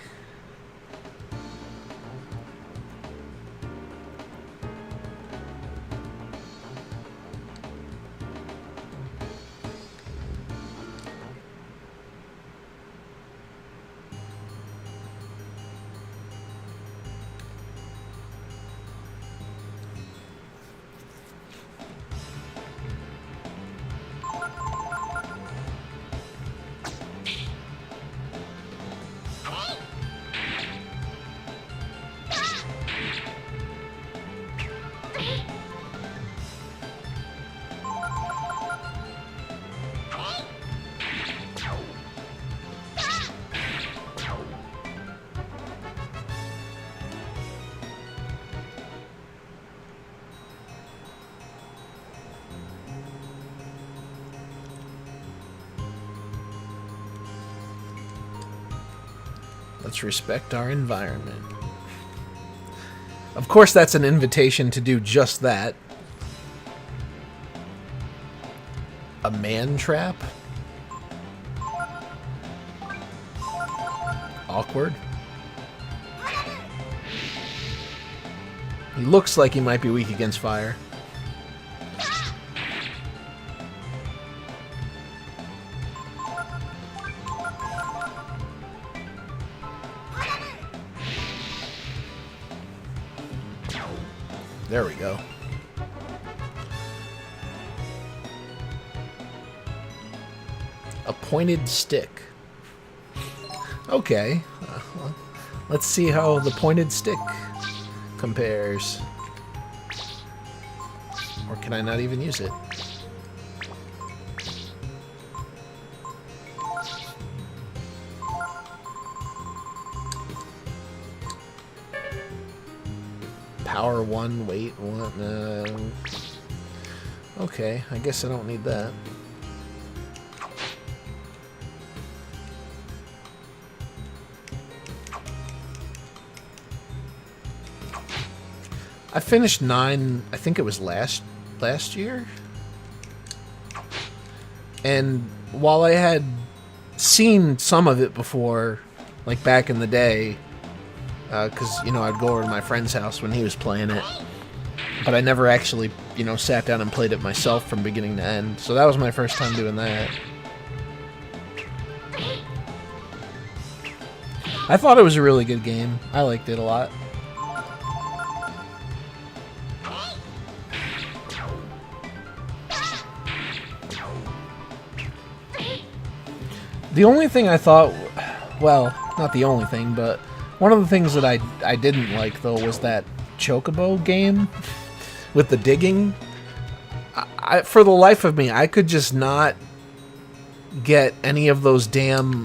Let's respect our environment. Of course, that's an invitation to do just that. A man trap? Awkward. He looks like he might be weak against fire. There we go. A pointed stick. Okay. Well, let's see how the pointed stick compares. Or can I not even use it? Power 1, weight 1. Okay, I guess I don't need that. I finished 9, I think it was last year. And while I had seen some of it before, like back in the day, because, you know, I'd go over to my friend's house when he was playing it, but I never actually, you know, sat down and played it myself from beginning to end. So that was my first time doing that. I thought it was a really good game. I liked it a lot. The only thing I thought, well, not the only thing, but one of the things that I didn't like, though, was that Chocobo game with the digging. For the life of me, I could just not get any of those damn,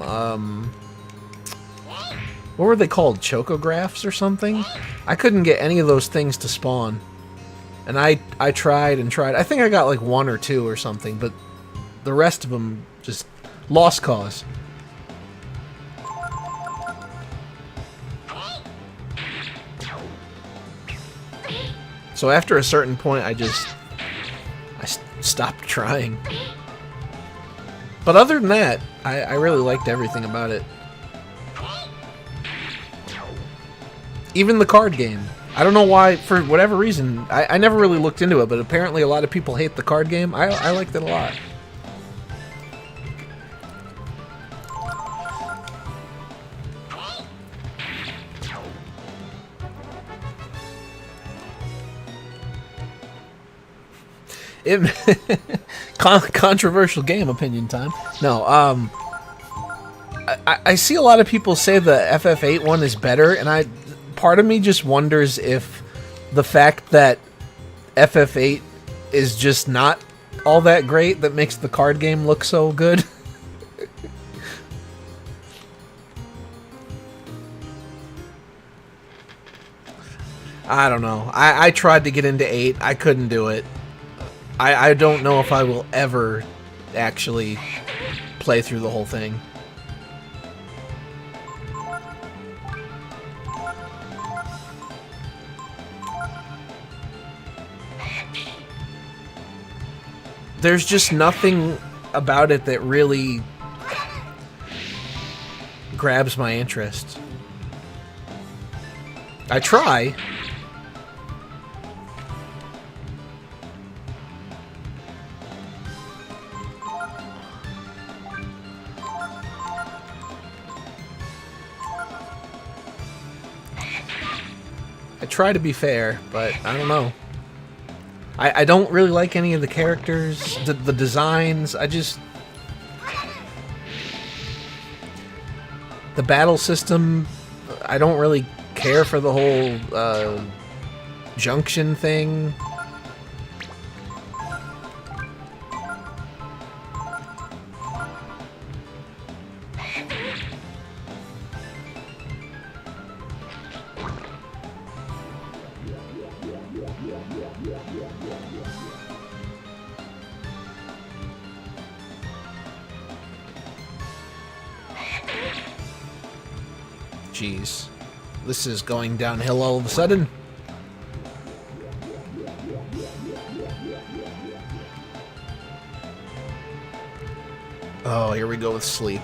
what were they called? Chocographs or something? I couldn't get any of those things to spawn. And I tried and tried. I think I got like 1 or 2 or something, but the rest of them just lost cause. So after a certain point, I stopped trying. But other than that, I really liked everything about it. Even the card game. I don't know why, for whatever reason. I never really looked into it, but apparently a lot of people hate the card game. I liked it a lot. Controversial game opinion time. No, I see a lot of people say the FF8 one is better, and part of me just wonders if the fact that FF8 is just not all that great that makes the card game look so good. I don't know. I tried to get into 8. I couldn't do it. I don't know if I will ever actually play through the whole thing. There's just nothing about it that really grabs my interest. I try. I try to be fair, but I don't know. I don't really like any of the characters, the designs. The battle system, I don't really care for the whole junction thing. jeez. This is going downhill all of a sudden. Oh, here we go with sleep.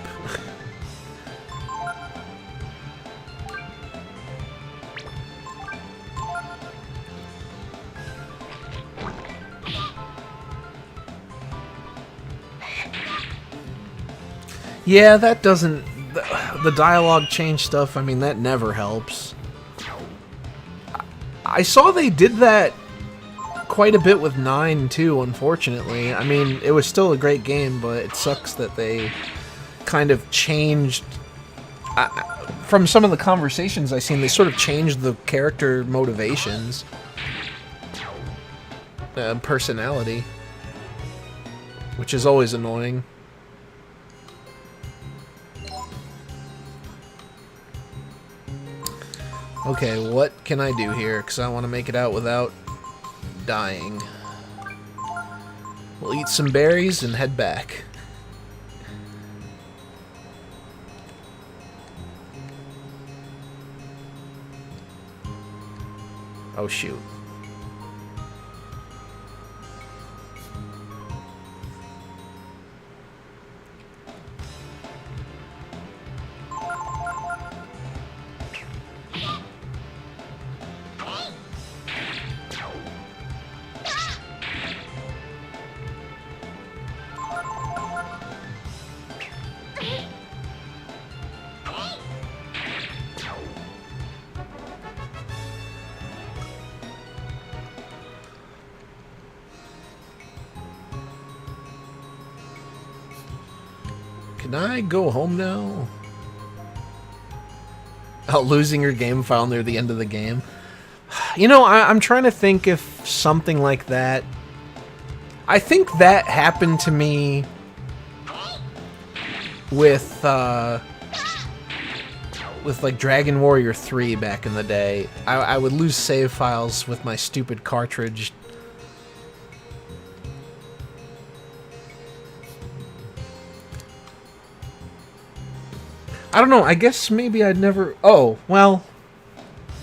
Yeah, that doesn't... The dialogue change stuff, I mean, that never helps. I saw they did that quite a bit with 9, too, unfortunately. I mean, it was still a great game, but it sucks that they kind of changed... from some of the conversations I've seen, they sort of changed the character motivations. Personality. Which is always annoying. Okay, what can I do here? Because I want to make it out without dying. We'll eat some berries and head back. Oh, shoot. Can I go home now? Oh, losing your game file near the end of the game. You know, I'm trying to think if something like that... I think that happened to me with like Dragon Warrior 3 back in the day. I would lose save files with my stupid cartridge. I don't know, I guess maybe I'd never... Oh, well...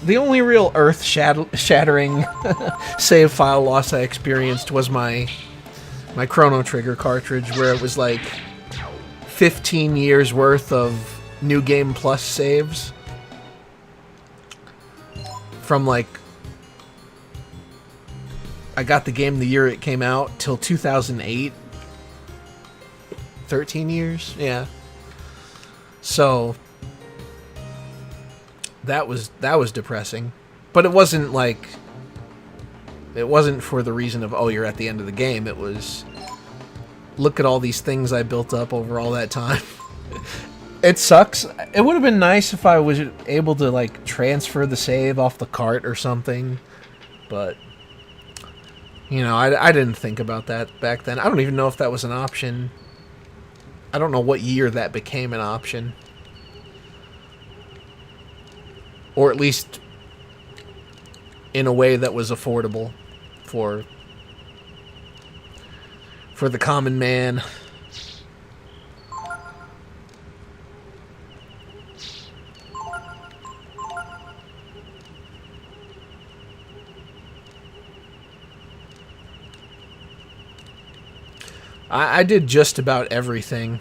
The only real earth-shattering save file loss I experienced was my Chrono Trigger cartridge, where it was like 15 years worth of New Game Plus saves. From like... I got the game the year it came out, till 2008. 13 years? Yeah. So that was depressing, but it wasn't like, it wasn't for the reason of, oh, you're at the end of the game. It was, look at all these things I built up over all that time. It sucks. It would have been nice if I was able to like transfer the save off the cart or something, but you know, I didn't think about that back then. I don't even know if that was an option. I don't know what year that became an option. Or at least in a way that was affordable for the common man. I did just about everything.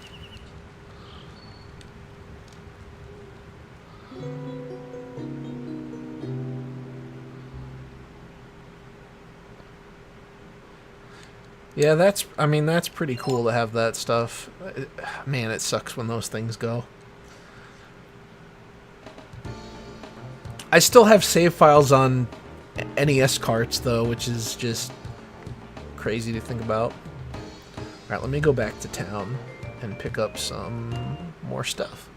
Yeah, I mean, that's pretty cool to have that stuff. Man, it sucks when those things go. I still have save files on NES carts, though, which is just crazy to think about. Alright, let me go back to town and pick up some more stuff.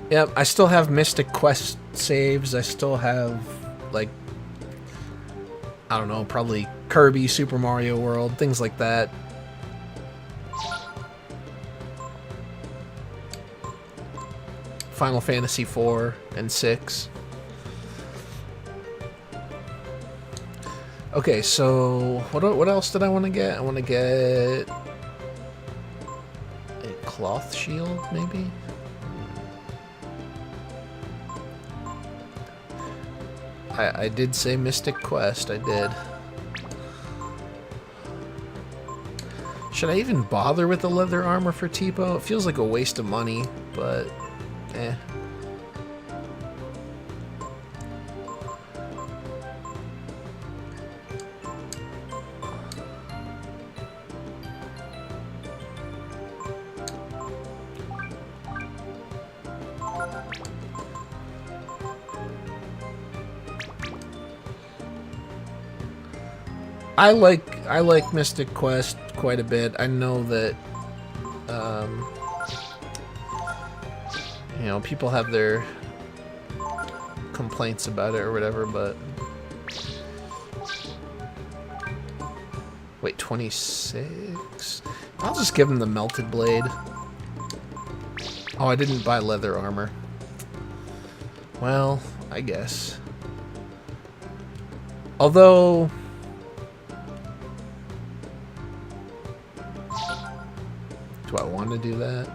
Yep, I still have Mystic Quest saves. I still have, like, I don't know, probably Kirby, Super Mario World, things like that. Final Fantasy 4 and 6. Okay, so what else did I want to get? I want to get a cloth shield, maybe? I did say Mystic Quest, I did. Should I even bother with the leather armor for Tipo? It feels like a waste of money, but eh. I like Mystic Quest quite a bit. I know that you know, people have their complaints about it or whatever, but wait, 26? I'll just give him the melted blade. Oh, I didn't buy leather armor. Well, I guess. Although do I want to do that?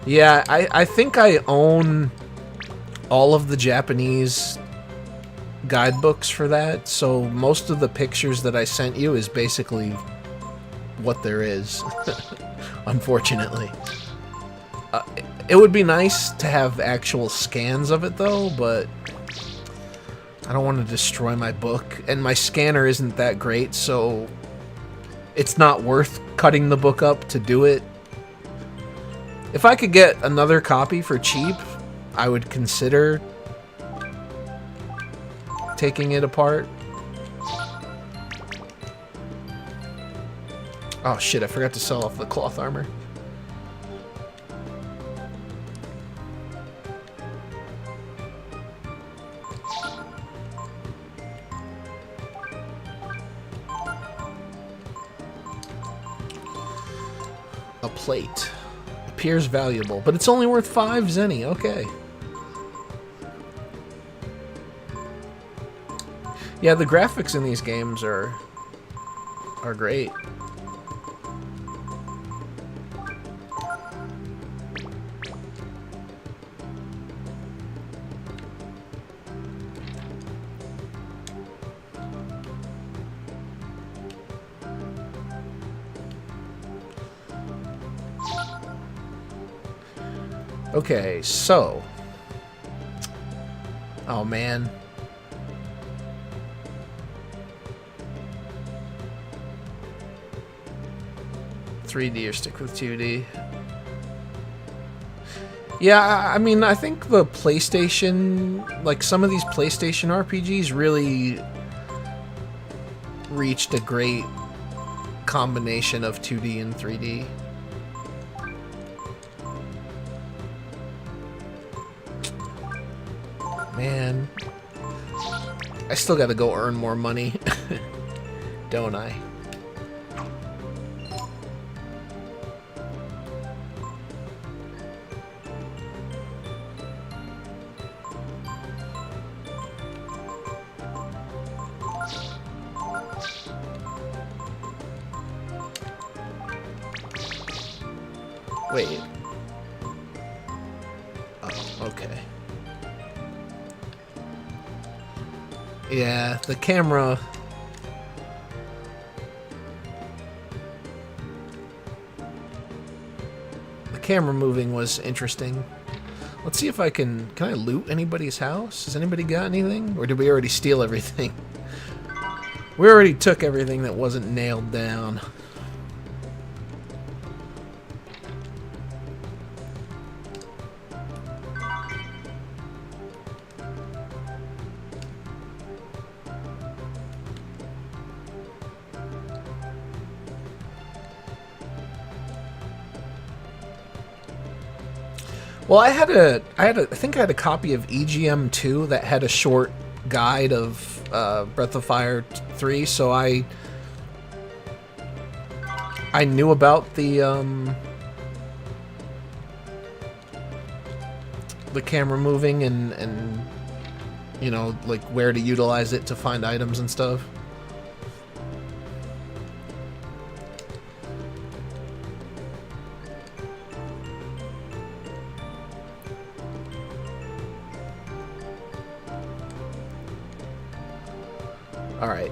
Yeah, I think I own all of the Japanese guidebooks for that, so most of the pictures that I sent you is basically what there is, unfortunately. It would be nice to have actual scans of it, though, but I don't want to destroy my book, and my scanner isn't that great, so it's not worth cutting the book up to do it. If I could get another copy for cheap, I would consider taking it apart. Oh shit, I forgot to sell off the cloth armor. A plate. Appears valuable, but it's only worth 5 zenny. Okay. Yeah, the graphics in these games are great. Okay, so... oh, man. ...3D or stick with 2D. Yeah, I mean, I think the PlayStation... like, some of these PlayStation RPGs really reached a great combination of 2D and 3D. Man, I still gotta go earn more money, don't I? Wait. Oh, okay. Yeah, the camera... the camera moving was interesting. Let's see if I can... can I loot anybody's house? Has anybody got anything? Or did we already steal everything? We already took everything that wasn't nailed down. Well, I think I had a copy of EGM 2 that had a short guide of Breath of Fire 3, so I knew about the camera moving and you know, like where to utilize it to find items and stuff. Alright,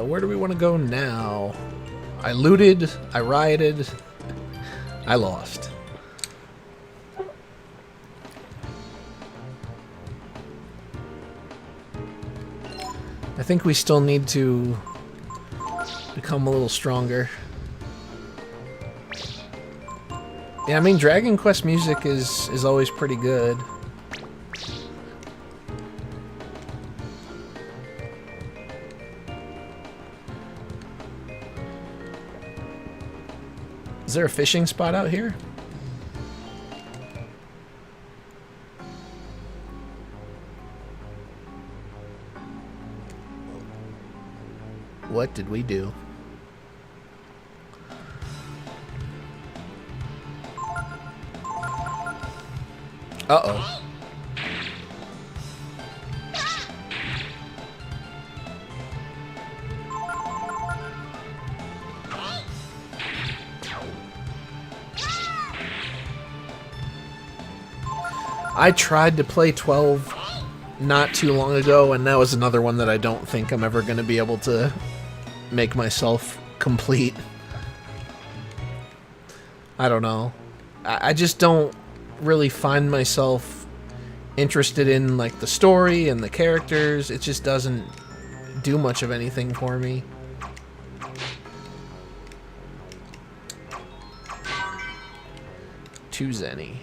where do we want to go now? I looted, I rioted, I lost. I think we still need to become a little stronger. Yeah, I mean, Dragon Quest music is always pretty good. Is there a fishing spot out here? What did we do? Uh-oh. I tried to play 12 not too long ago, and that was another one that I don't think I'm ever going to be able to make myself complete. I don't know. I just don't really find myself interested in like the story and the characters. It just doesn't do much of anything for me. To Zenny.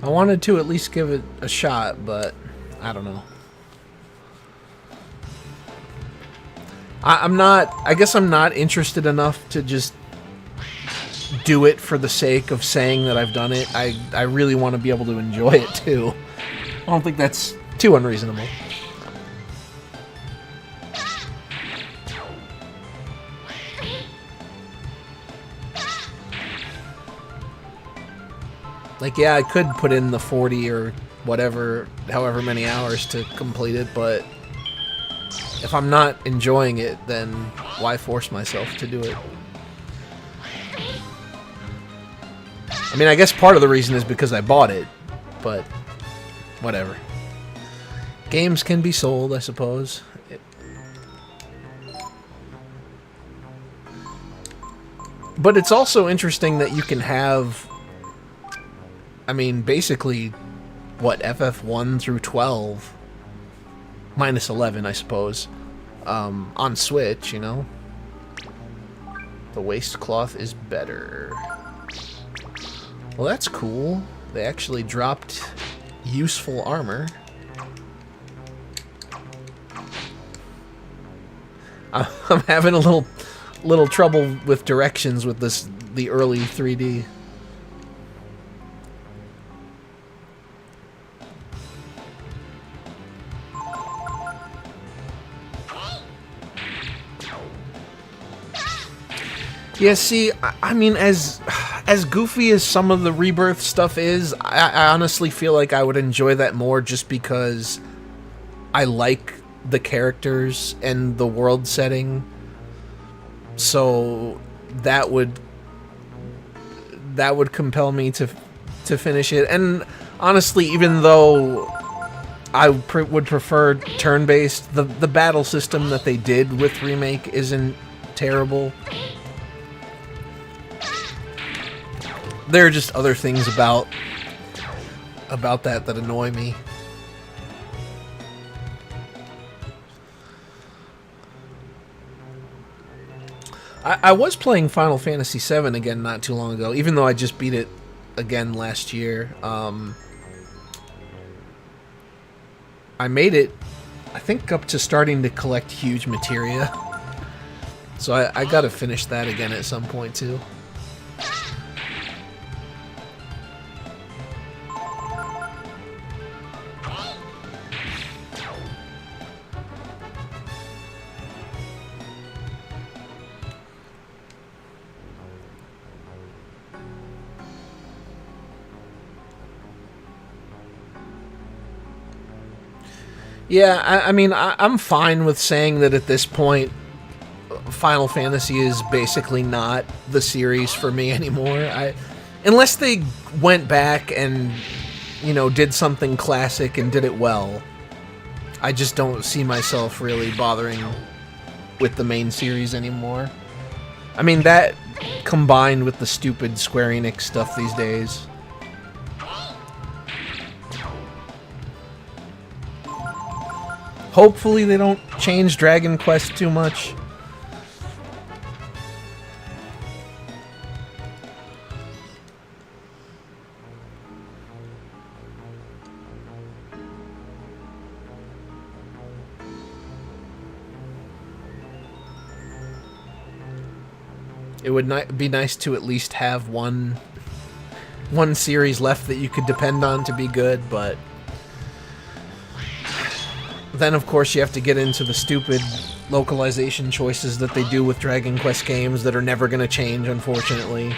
I wanted to at least give it a shot, but I don't know. I guess I'm not interested enough to just do it for the sake of saying that I've done it. I really want to be able to enjoy it too. I don't think that's too unreasonable. Like, yeah, I could put in the 40 or whatever, however many hours to complete it, but if I'm not enjoying it, then why force myself to do it? I mean, I guess part of the reason is because I bought it, but whatever. Games can be sold, I suppose. But it's also interesting that you can have... I mean, basically, what, FF1 through 12, minus 11, I suppose, on Switch, you know? The waist cloth is better. Well, that's cool. They actually dropped useful armor. I'm having a little trouble with directions with the early 3D. Yeah, see, I mean, as goofy as some of the Rebirth stuff is, I honestly feel like I would enjoy that more just because I like the characters and the world setting. So that would compel me to finish it. And honestly, even though I would prefer turn-based, the battle system that they did with Remake isn't terrible. There are just other things about about that annoy me. I was playing Final Fantasy VII again not too long ago, even though I just beat it again last year. I made it, I think, up to starting to collect huge materia. So I gotta finish that again at some point, too. Yeah, I mean, I'm fine with saying that at this point, Final Fantasy is basically not the series for me anymore. Unless they went back and, you know, did something classic and did it well, I just don't see myself really bothering with the main series anymore. I mean, that combined with the stupid Square Enix stuff these days. Hopefully they don't change Dragon Quest too much. It would be nice to at least have one series left that you could depend on to be good, but then, of course, you have to get into the stupid localization choices that they do with Dragon Quest games that are never going to change, unfortunately.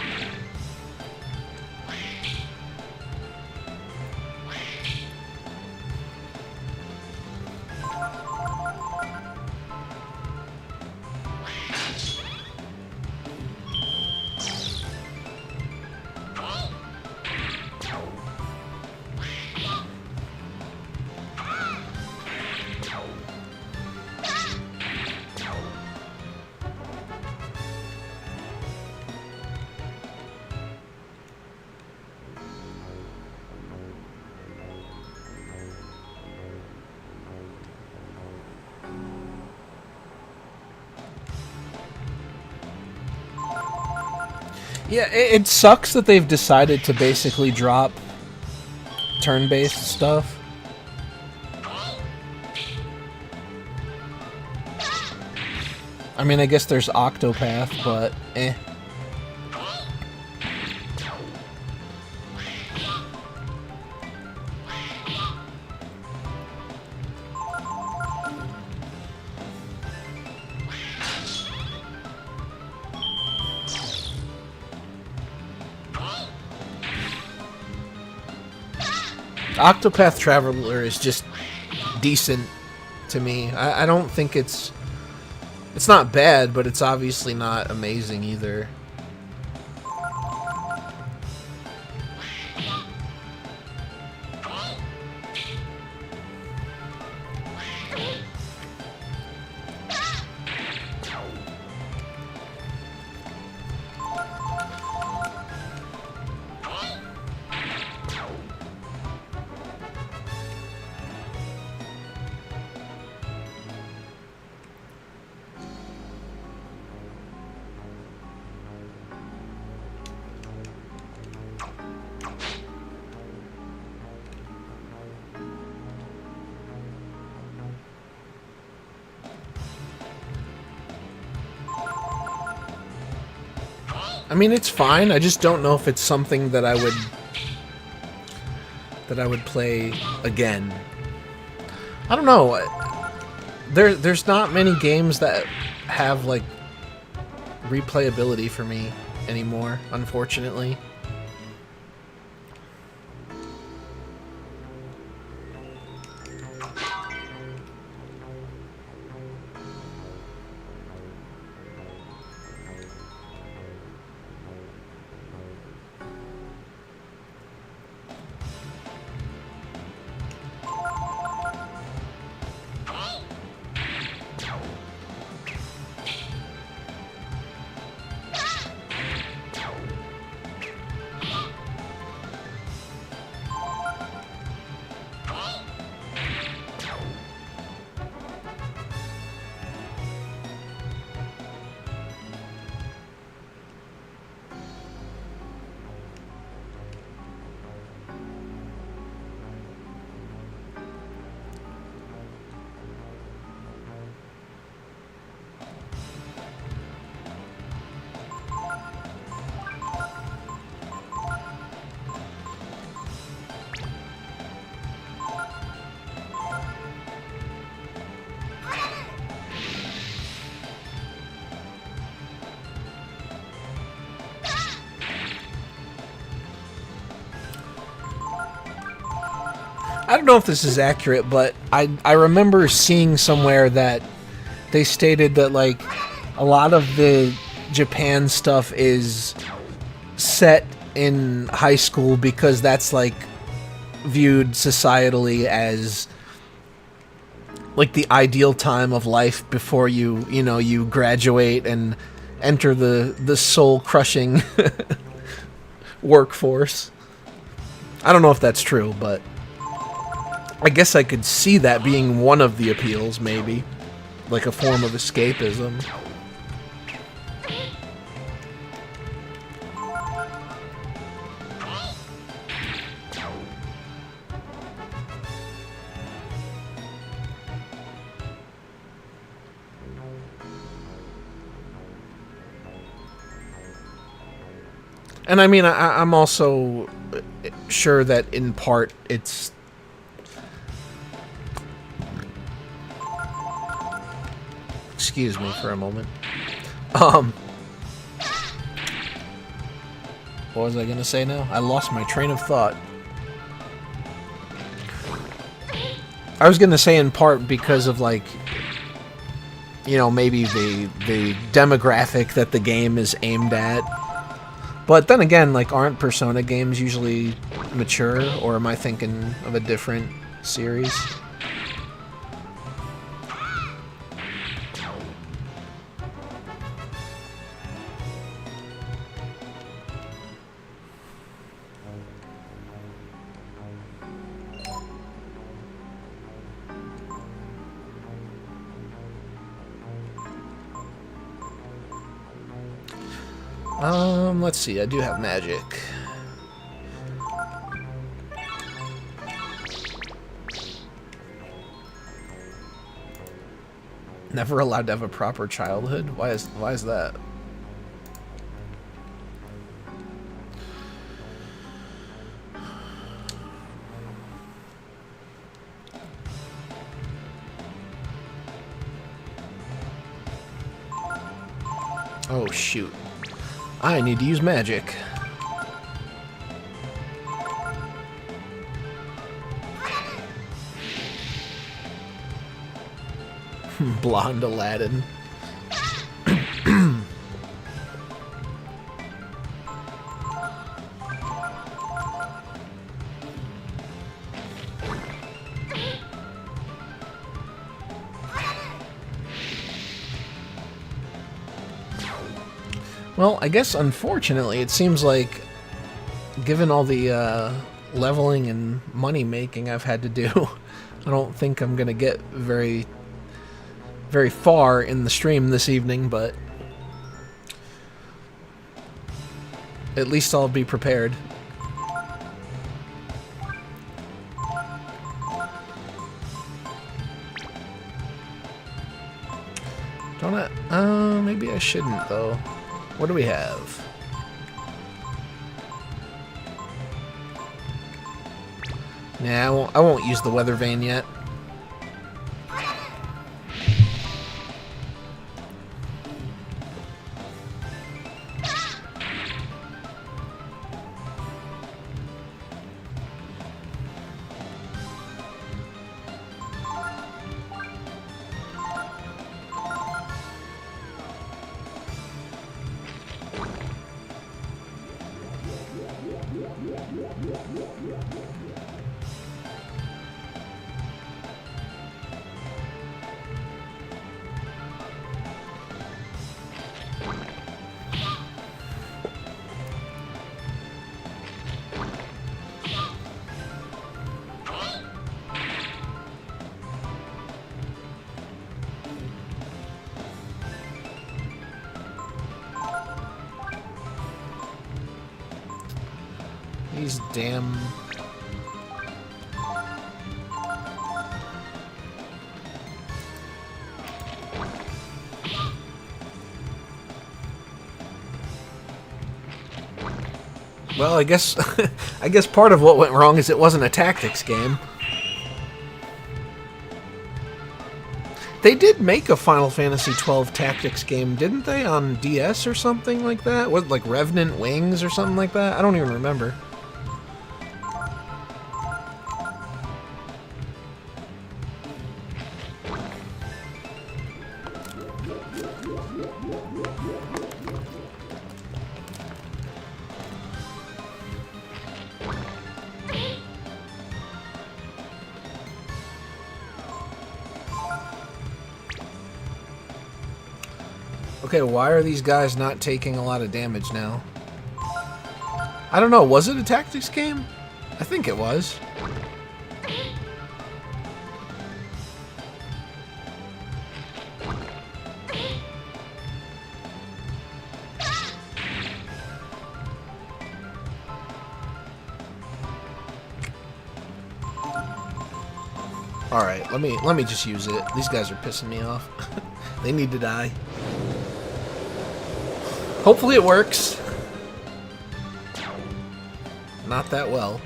Yeah, it sucks that they've decided to basically drop turn-based stuff. I mean, I guess there's Octopath, but eh. Octopath Traveler is just decent to me. I don't think it's not bad, but it's obviously not amazing either. I mean, it's fine. I just don't know if it's something that I would play again. I don't know. There's not many games that have like replayability for me anymore, unfortunately. I don't know if this is accurate, but I remember seeing somewhere that they stated that like a lot of the Japan stuff is set in high school because that's like viewed societally as like the ideal time of life before you graduate and enter the soul crushing workforce. I don't know if that's true, but I guess I could see that being one of the appeals, maybe. Like a form of escapism. And I mean, I'm also sure that in part it's... Excuse me for a moment. What was I gonna say now? I lost my train of thought. I was gonna say in part because of like, maybe the demographic that the game is aimed at. But then again, like, aren't Persona games usually mature, or am I thinking of a different series? Let's see, I do have magic. Never allowed to have a proper childhood? Why is that? Oh shoot. I need to use magic. Blonde Aladdin. Well, I guess unfortunately it seems like, given all the leveling and money making I've had to do, I don't think I'm gonna get very far in the stream this evening, but at least I'll be prepared. Don't I? Maybe I shouldn't though. What do we have? Nah, I won't use the weather vane yet. These damn... Well, I guess I guess part of what went wrong is it wasn't a tactics game. They did make a Final Fantasy XII tactics game, didn't they, on DS or something like that? Was it like Revenant Wings or something like that? I don't even remember. Okay, why are these guys not taking a lot of damage now? I don't know, was it a tactics game? I think it was. Alright, let me just use it. These guys are pissing me off. They need to die. Hopefully it works. Not that well.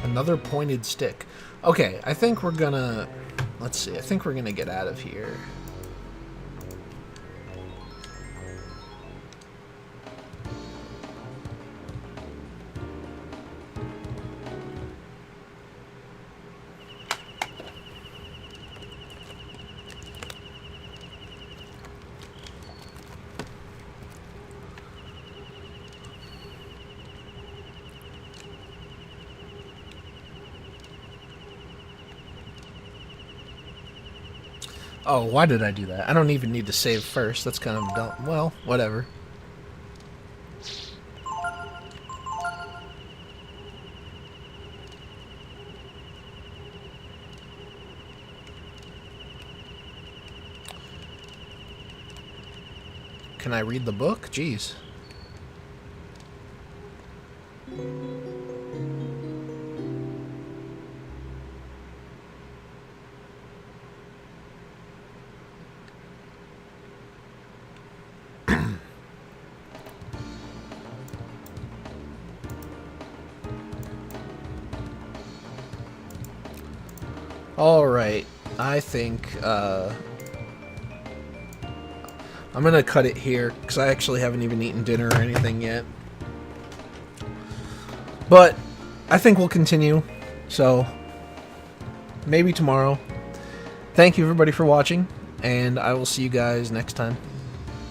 Another pointed stick. Okay, I think we're gonna... Let's see, I think we're gonna get out of here. Oh, why did I do that? I don't even need to save first. That's kind of dumb. Well, whatever. Can I read the book? Jeez. Alright, I think, I'm gonna cut it here, because I actually haven't even eaten dinner or anything yet. But, I think we'll continue, so, maybe tomorrow. Thank you everybody for watching, and I will see you guys next time.